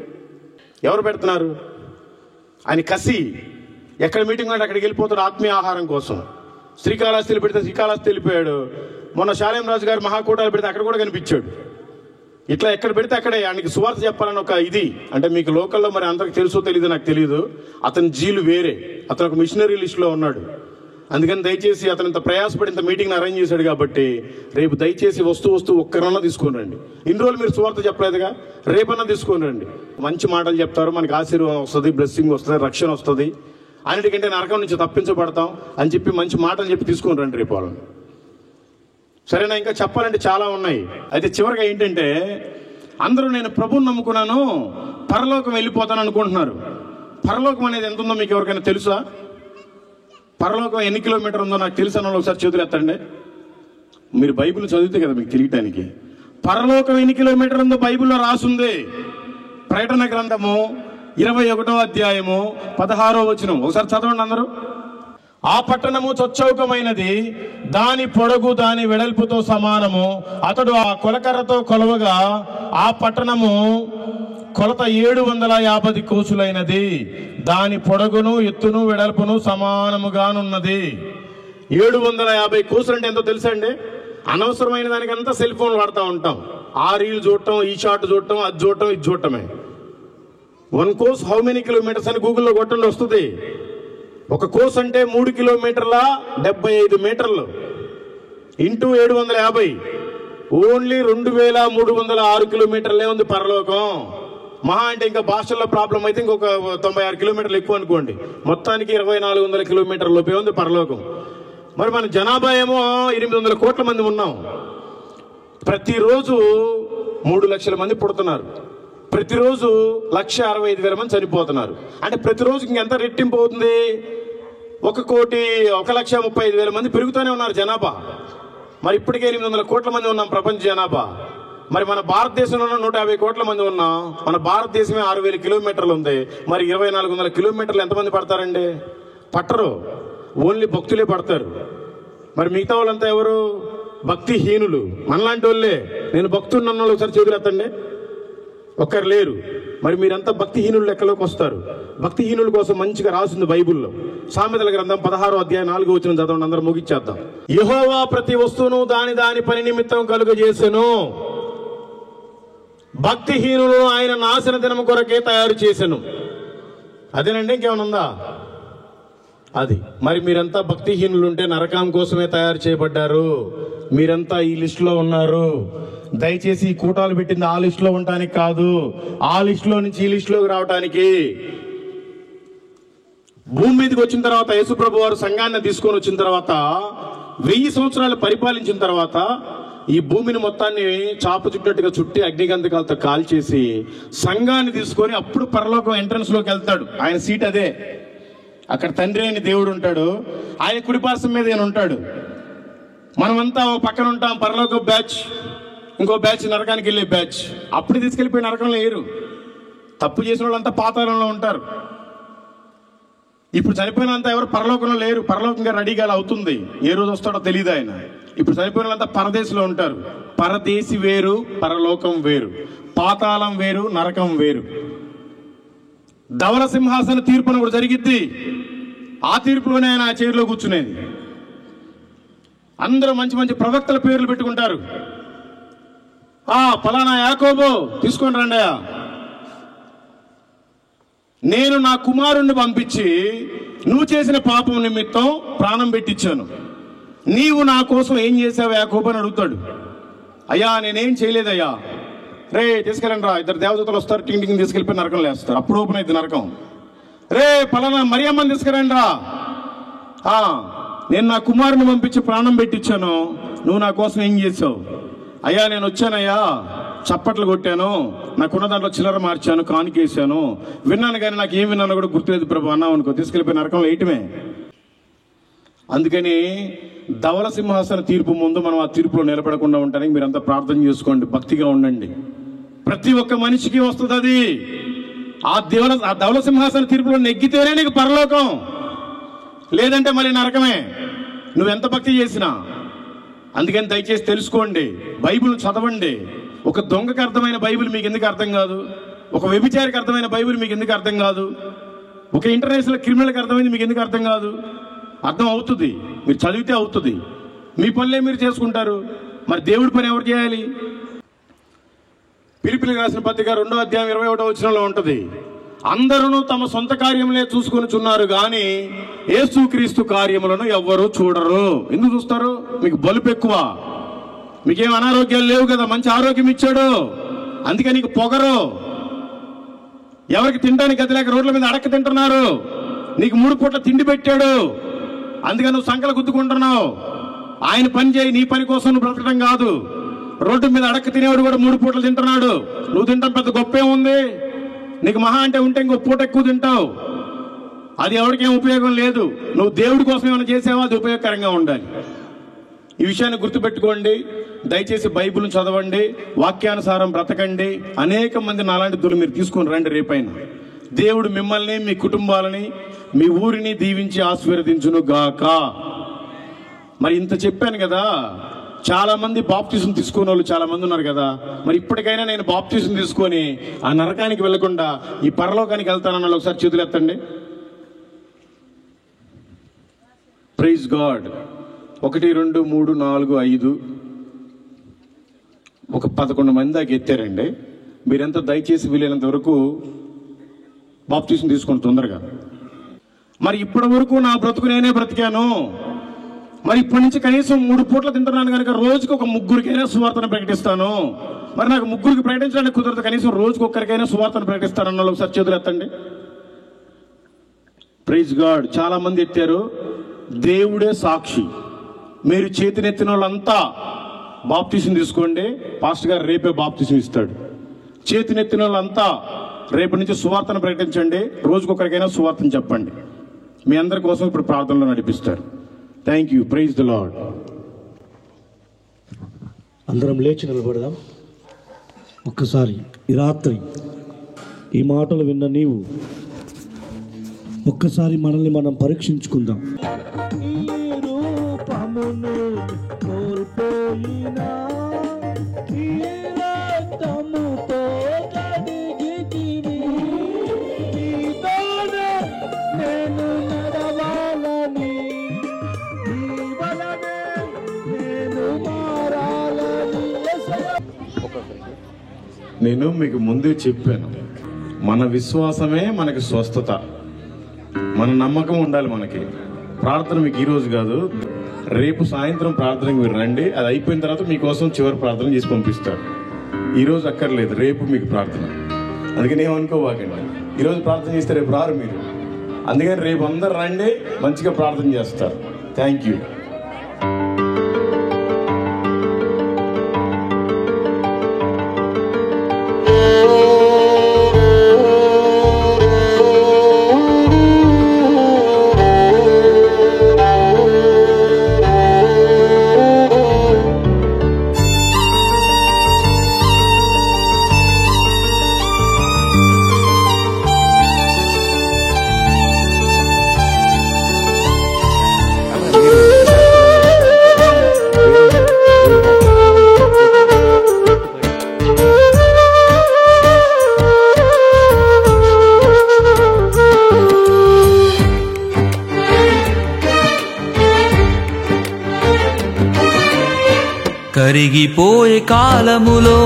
ఎవరు పెడుతున్నారు? ఆయన కసి. ఎక్కడ మీటింగ్ అంటే అక్కడికి వెళ్ళిపోతాడు ఆత్మీయ ఆహారం కోసం. శ్రీకాళహస్తిలో పెడితే శ్రీకాళహస్తి వెళ్ళిపోయాడు. మొన్న శాలేం రాజు గారు మహాకూటాలు పెడితే అక్కడ కూడా కనిపించాడు. ఇట్లా ఎక్కడ పెడితే అక్కడే ఆయనకి సువార్త చెప్పాలని ఒక ఇది. అంటే మీకు లోకల్లో మరి అందరికి తెలుసో తెలియదు, నాకు తెలియదు. అతని జీలు వేరే. అతను ఒక మిషనరీ లిస్టులో ఉన్నాడు. అందుకని దయచేసి అతను ఇంత ప్రయాసపడి ఇంత మీటింగ్ అరేంజ్ చేశాడు కాబట్టి రేపు దయచేసి వస్తూ ఒక్కరన్నా తీసుకొని రండి. ఇన్ని రోజులు మీరు సువార్త చెప్పలేదుగా, రేపన్నా తీసుకొని రండి. మంచి మాటలు చెప్తారు, మనకి ఆశీర్వాదం వస్తుంది, బ్లెస్సింగ్ వస్తుంది, రక్షణ వస్తుంది. అన్నిటికంటే నరకం నుంచి తప్పించబడతాం అని చెప్పి మంచి మాటలు చెప్పి తీసుకొని రండి రేపు వాళ్ళని. సరేనా? ఇంకా చెప్పాలంటే చాలా ఉన్నాయి. అయితే చివరిగా ఏంటంటే, అందరూ నేను ప్రభువుని నమ్ముకున్నాను, పరలోకం వెళ్ళిపోతాను అనుకుంటున్నారు. పరలోకం అనేది ఎంత ఉందో మీకు ఎవరికైనా తెలుసా? పరలోకం ఎన్ని కిలోమీటర్ ఉందో నాకు తెలుసు అన్న ఒకసారి చేతులు ఎత్తండి. మీరు బైబిల్ చదివితే కదా మీకు తెలియటానికి. పరలోకం ఎన్ని కిలోమీటర్ ఉందో బైబిల్లో రాసుంది. ప్రకటన గ్రంథము 21వ అధ్యాయము 16వ వచనం ఒకసారి చదవండి అందరూ. ఆ పట్టణము చొచ్చౌకమైనది, దాని పొడగు దాని వెడల్పుతో సమానము. అతడు ఆ కొలకర్రతో కొలవగా ఆ పట్టణము కొలత 750 కోసులైనది. దాని పొడగును ఎత్తును వెడల్పును సమానముగానున్నది. 750 కోసులు అంటే ఎంతో తెలుసా అండి? అనవసరమైన దానికంతా సెల్ ఫోన్లు వాడుతూ ఉంటాం. ఆ రీల్ చూడటం, ఈ షార్ట్ చూడటం, అది చూడటం, ఇది చూడటమే. 1 కోర్స్ హౌ మెనీ కిలోమీటర్స్ అని గూగుల్లో కొట్టండి, వస్తుంది. ఒక కోర్స్ అంటే 3 కిలోమీటర్ల 75 మీటర్లు ఇంటూ 750, ఓన్లీ 2306 కిలోమీటర్లే ఉంది పరలోకం. మహా అంటే ఇంకా భాషల్లో ప్రాబ్లం అయితే ఇంకొక 96 కిలోమీటర్లు ఎక్కువ అనుకోండి. మొత్తానికి 2400 కిలోమీటర్ల లోపే ఉంది పరలోకం. మరి మన జనాభా ఏమో 800 కోట్ల మంది ఉన్నాం. ప్రతిరోజు 3 లక్షల మంది పుడుతున్నారు. ప్రతిరోజు 1,65,000 మంది చనిపోతున్నారు. అంటే ప్రతిరోజు ఇంకెంత రెట్టింపు అవుతుంది? 1,35,000 మంది పెరుగుతూనే ఉన్నారు జనాభా. మరి ఇప్పటికే 800 కోట్ల మంది ఉన్నాం ప్రపంచ జనాభా. మరి మన భారతదేశంలో 150 కోట్ల మంది ఉన్నాం. మన భారతదేశమే 6,000 కిలోమీటర్లు ఉంది. మరి 2,400 కిలోమీటర్లు ఎంతమంది పడతారండి? పట్టరు, ఓన్లీ భక్తులే పడతారు. మరి మిగతా వాళ్ళంతా ఎవరు? భక్తిహీనులు, మనలాంటి వాళ్ళే. నేను భక్తుడు నన్ను ఒకసారి చేతులు ఎత్తండి. ఒక్కరు లేరు. మరి మీరంతా భక్తిహీనులు లెక్కలోకి వస్తారు. భక్తిహీనుల కోసం మంచిగా రాసింది బైబిల్లో. సామెతల గ్రంథం 16వ అధ్యాయం 4వ వచనం చదవండి, అందరం ముగిచ్చేద్దాం. యెహోవా ప్రతి వస్తువును దాని దాని పని నిమిత్తం కలుగజేసెను, భక్తిహీనులను ఆయన నాశన దినము కొరకే తయారు చేసెను. అదేనండి, ఇంకేమైనా ఉందా? అది. మరి మీరంతా భక్తిహీనులు ఉంటే నరకం కోసమే తయారు చేయబడ్డారు. మీరంతా ఈ లిస్టులో ఉన్నారు. దయచేసి ఈ కూటాలు పెట్టింది ఆ లిస్టులో ఉండటానికి కాదు, ఆ లిస్టులో నుంచి ఈ లిస్టులోకి రావటానికి. భూమి మీదకి వచ్చిన తర్వాత యేసుప్రభు వారు సంఘాన్ని తీసుకొని వచ్చిన తర్వాత 1000 సంవత్సరాలు పరిపాలించిన తర్వాత ఈ భూమిని మొత్తాన్ని చాప చుట్టినట్టుగా చుట్టి అగ్నిగంధకాలతో కాల్చేసి సంఘాన్ని తీసుకొని అప్పుడు పరలోకం ఎంట్రన్స్ లోకి వెళ్తాడు. ఆయన సీట్ అదే. అక్కడ తండ్రి అయిన దేవుడు ఉంటాడు, ఆయన కుడిపార్శ్వం మీద ఆయన ఉంటాడు. మనమంతా ఓ పక్కన ఉంటాం, పరలోక బ్యాచ్, ఇంకో బ్యాచ్ నరకానికి వెళ్ళే బ్యాచ్. అప్పుడు తీసుకెళ్ళిపోయి నరకంలో లేరు. తప్పు చేసిన వాళ్ళంతా పాతాళంలో ఉంటారు. ఇప్పుడు చనిపోయినంతా ఎవరు పరలోకంలో లేరు. పరలోకంగా రెడీగా అవుతుంది, ఏ రోజు వస్తాడో తెలియదు ఆయన. ఇప్పుడు చనిపోయిన వాళ్ళంతా పరదేశంలో ఉంటారు. పరదేశి వేరు, పరలోకం వేరు, పాతాళం వేరు, నరకం వేరు. ధవల సింహాసన తీర్పున కూడా జరిగిద్ది. ఆ తీర్పులోనే ఆయన ఆ చైర్లో కూర్చునేది. అందరూ మంచి మంచి ప్రవక్తల పేర్లు పెట్టుకుంటారు. ఫలానా యాకోబు తీసుకొని రండి, నేను నా కుమారుణ్ణి పంపించి నువ్వు చేసిన పాపం నిమిత్తం ప్రాణం పెట్టించాను, నీవు నా కోసం ఏం చేసావు యాకోబు అని అడుగుతాడు. అయ్యా నేనేం చేయలేదయ్యా. రే తీసుకెళ్ళండి రా, 2 దేవదూతలు వస్తారు, టింగ్ టింగ్ తీసుకెళ్ళిపోయి నరకం లేస్తారు. అప్పుడు ఓపెన్ అయింది నరకం. రే పలానా మరియమ్మని తీసుకురండి రా, నేను నా కుమారుని పంపించి ప్రాణం పెట్టించాను, నువ్వు నా కోసం ఏం చేసావు? అయ్యా నేను వచ్చానయ్యా, చప్పట్లు కొట్టాను, నాకున్న దాంట్లో చిల్లర మార్చాను, కానుకేసాను, విన్నాను కానీ నాకు ఏం విన్నానో కూడా గుర్తులేదు ప్రభు అన్నావు అనుకో, తీసుకెళ్ళిపోయి నరకంలో వేయటమే. అందుకని ధవల సింహాసన తీర్పు ముందు మనం ఆ తీర్పులో నిలబడకుండా ఉండడానికి మీరంతా ప్రార్థన చేసుకోండి, భక్తిగా ఉండండి. ప్రతి ఒక్క మనిషికి వస్తుంది అది. ఆ ధవల సింహాసన తీర్పులో నెగ్గితేనే నీకు పరలోకం, లేదంటే మళ్ళీ నరకమే, నువ్వెంత భక్తి చేసినా. అందుకని దయచేసి తెలుసుకోండి, బైబిల్ చదవండి. ఒక దొంగకి అర్థమైన బైబిల్ మీకు ఎందుకు అర్థం కాదు? ఒక వ్యభిచారికి అర్థమైన బైబిల్ మీకు ఎందుకు అర్థం కాదు? ఒక ఇంటర్నేషనల్ క్రిమినల్కి అర్థమైంది మీకు ఎందుకు అర్థం కాదు? అర్థం అవుతుంది, మీరు చదివితే అవుతుంది. మీ పనులే మీరు చేసుకుంటారు, మరి దేవుడి పని ఎవరు చేయాలి? ఫిలిప్పీయులకు రాసిన పత్రిక 2వ అధ్యాయం 21వ వచనంలో ఉంటుంది, అందరూ తమ సొంత కార్యములే చూసుకొనిచున్నారు కానీ యేసుక్రీస్తు కార్యములను ఎవ్వరూ చూడరు. ఎందుకు చూస్తారు? మీకు బలుపు ఎక్కువ, మీకేం అనారోగ్యాలు లేవు కదా, మంచి ఆరోగ్యం ఇచ్చాడు, అందుకే నీకు పొగరు. ఎవరికి తినడానికి గతి లేక రోడ్ల మీద అడక్క తింటున్నారు, నీకు 3 పూట్ల తిండి పెట్టాడు, అందుకని నువ్వు సంకలు గుద్దుకుంటున్నావు. ఆయన పని చేయి, నీ పని కోసం నువ్వు బ్రతకడం కాదు. రోడ్డు మీద అడక్క తినేవాడు కూడా 3 పూటలు తింటున్నాడు, నువ్వు తింటాం పెద్ద గొప్పే ఉంది. నీకు మహా అంటే ఉంటే ఇంకో పూట ఎక్కువ తింటావు, అది ఎవరికేం ఉపయోగం లేదు. నువ్వు దేవుడి కోసం ఏమైనా చేసావో అది ఉపయోగకరంగా ఉండాలి. ఈ విషయాన్ని గుర్తుపెట్టుకోండి. దయచేసి బైబిల్ చదవండి, వాక్యానుసారం బ్రతకండి. అనేక మంది నాలాంటి దులు మీరు తీసుకొని రండి. రేపైనా దేవుడు మిమ్మల్ని, మీ కుటుంబాలని, మీ ఊరిని దీవించి ఆశీర్వదించును గాక. మరి ఇంత చెప్పాను కదా, చాలా మంది బాప్తిజం తీసుకునే వాళ్ళు చాలా మంది ఉన్నారు కదా. మరి ఇప్పటికైనా నేను బాప్తిజం తీసుకొని ఆ నరకానికి వెళ్లకుండా ఈ పరలోకానికి వెళ్తానన్న ఒకసారి చేతులు ఎత్తండి. Praise God. 1 2 3 4 5 ఒక 11 మంది దాకా ఎత్తారండి. మీరెంత దయచేసి వీలైనంత వరకు బాప్తిజం తీసుకోండి తొందరగా. మరి ఇప్పటి వరకు నా బ్రతుకు నేనే బ్రతికాను, మరి ఇప్పటి నుంచి కనీసం 3 పూట్ల తింటున్నాను కనుక రోజుకి ఒక 3గురికైనా సువార్తను ప్రకటిస్తాను. మరి నాకు 3గురికి ప్రకటించడానికి కుదరదు, కనీసం రోజుకి ఒక్కరికైనా సువార్తను ప్రకటిస్తానన్న ఒకసారి చేతులు ఎత్తండి. Praise God. చాలా మంది ఎత్తారు. దేవుడే సాక్షి, మీరు చేతినెత్తిన వాళ్ళంతా బాప్తిజం తీసుకోండి, పాస్టర్ గారు రేపే బాప్తిజం ఇస్తాడు. చేతినెత్తిన వాళ్ళంతా రేపటి నుంచి సువార్తను ప్రకటించండి, రోజుకొకరికైనా సువార్తను చెప్పండి. మీ అందరి కోసం ఇప్పుడు ప్రార్థనలో నడిపిస్తారు. Thank you. Praise the Lord. అందరం లేచి నిలబడదాం. ఒక్కసారి ఈ రాత్రి ఈ మాటలు విన్న నీవు ఒక్కసారి మనల్ని మనం పరీక్షించుకుందాం. ఈ రూపము సమస్తమును కోల్పోయినా ఈ రక్తముతో కడిగితివి. నీతోనే నేను నడవాలని, నీ వలనే నేను మారాలని. నేను మీకు ముందే చెప్పాను, మన విశ్వాసమే మనకి స్వస్థత. మన నమ్మకం ఉండాలి మనకి. ప్రార్థన మీకు ఈరోజు కాదు, రేపు సాయంత్రం ప్రార్థనకి మీరు రండి. అది అయిపోయిన తర్వాత మీకోసం చివరి ప్రార్థన చేసి పంపిస్తారు. ఈరోజు అక్కర్లేదు, రేపు మీకు ప్రార్థన. అందుకని ఏమనుకోవాకండి, ఈరోజు ప్రార్థన చేస్తే రేపు రారు మీరు. అందుకని రేపు అందరు రండి, మంచిగా ప్రార్థన చేస్తారు. Thank you. కరిగిపోయే కాలములో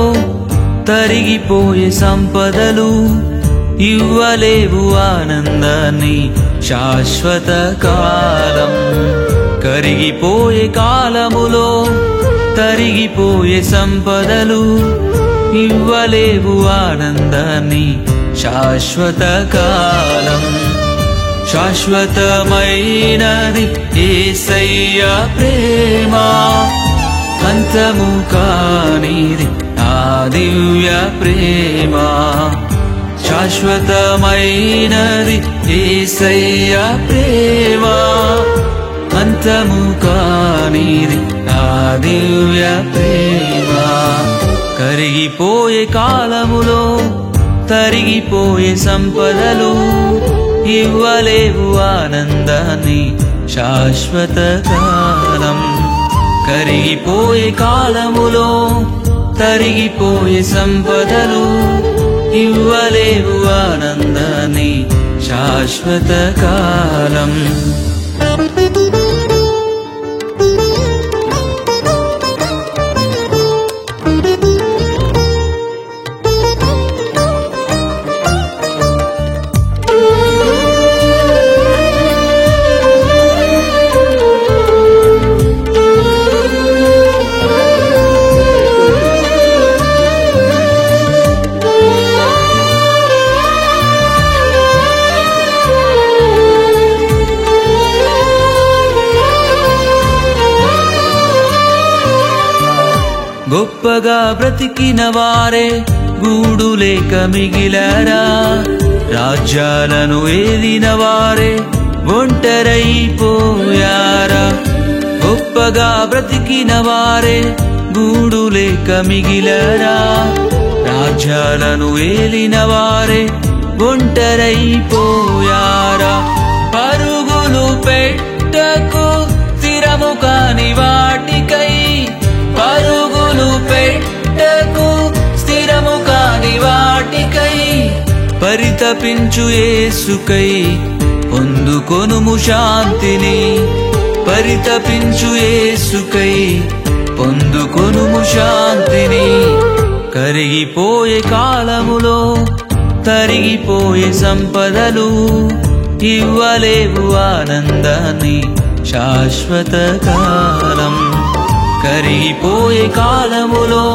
తరిగిపోయే సంపదలు ఇవ్వలేవు ఆనందాన్ని శాశ్వత కాలం. కరిగిపోయే కాలములో తరిగిపోయే సంపదలు ఇవ్వలేవు ఆనందాన్ని శాశ్వత కాలం. శాశ్వతమైనది యేసయ్య ప్రేమ, అంతము కానిది ఆ దివ్య ప్రేమ. శాశ్వతమైనది యేసయ్య ప్రేమ, అంతము కానిది ఆ దివ్య ప్రేమ. కరిగిపోయే కాలములో తరిగిపోయే సంపదలు ఇవ్వలేవు ఆనందాన్ని శాశ్వత కాలం. కరిగిపోయే కాలములో తరిగిపోయే సంపదలు ఇవ్వలేవు ఆనందాన్ని శాశ్వత కాలం. గొప్పగా బ్రతికిన వారే గూడు లేక మిగిలారా, రాజ్యాలను ఏలిన వారే ఒంటరైపోయారా. గొప్పగా బ్రతికిన వారే గూడు లేక మిగిలారా, రాజ్యాలను ఏలిన వారే ఒంటరైపోయారా. పరుగులు పెట్టకు స్థిరము కాని వాటికై, పరుగులు పెట్టకు స్థిరము కాని వాటికై, పరితపించు యేసుకై పొందుకొనుము శాంతిని. పరితపించు యేసుకై పొందుకొనుము శాంతిని. కరిగిపోయే కాలములో తరిగిపోయే సంపదలు ఇవ్వలేవు ఆనందాన్ని శాశ్వత కాలం. కరిగిపోయే కాలములో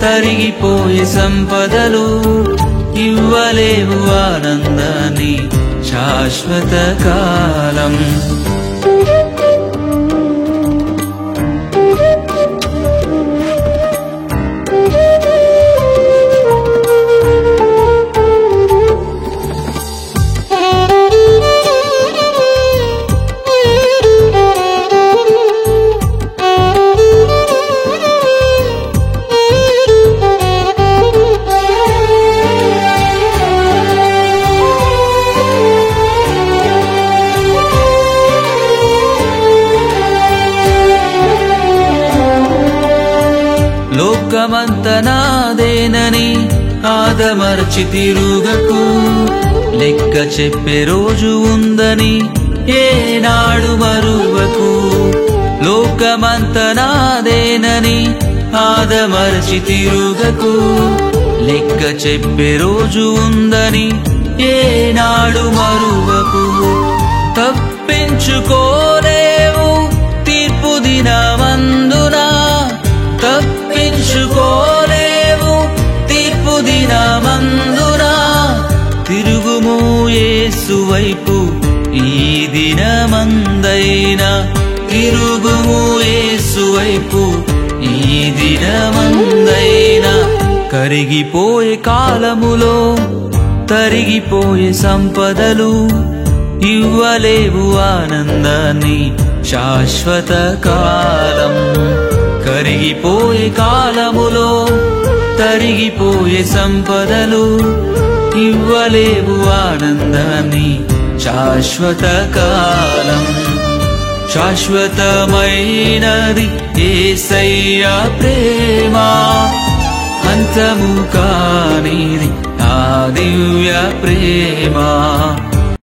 తరిగిపోయే సంపదలు ఇవ్వలేవు ఆనందాన్ని శాశ్వత కాలం. లోకమంత నాదేనని ఆదమర్చి తిరుగకు, లెక్క చెప్పే రోజు ఉందని ఏనాడు మరువకు. లోకమంత నాదేనని ఆదమర్చి తిరుగకు, లెక్క చెప్పే రోజు ఉందని ఏనాడు మరువకు. తప్పించుకోలేవు తీర్పు దినమందున, తప్పించుకోలేవు తీర్పు దినమందున. తిరుగుము యేసు వైపు ఈ దినమందైనా, తిరుగుము యేసు వైపు ఈ దినమందైనా. కరిగిపోయే కాలములో తరిగిపోయే సంపదలు ఇవ్వలేవు ఆనందాన్ని శాశ్వత కాలం. కరిగిపోయే కాలములో తరిగిపోయే సంపదలు ఇవ్వలేవు ఆనందాన్ని శాశ్వత కాలం. శాశ్వతమైనది యేసయ్య ప్రేమ, అంతము కానిది ఆ దివ్య ప్రేమ.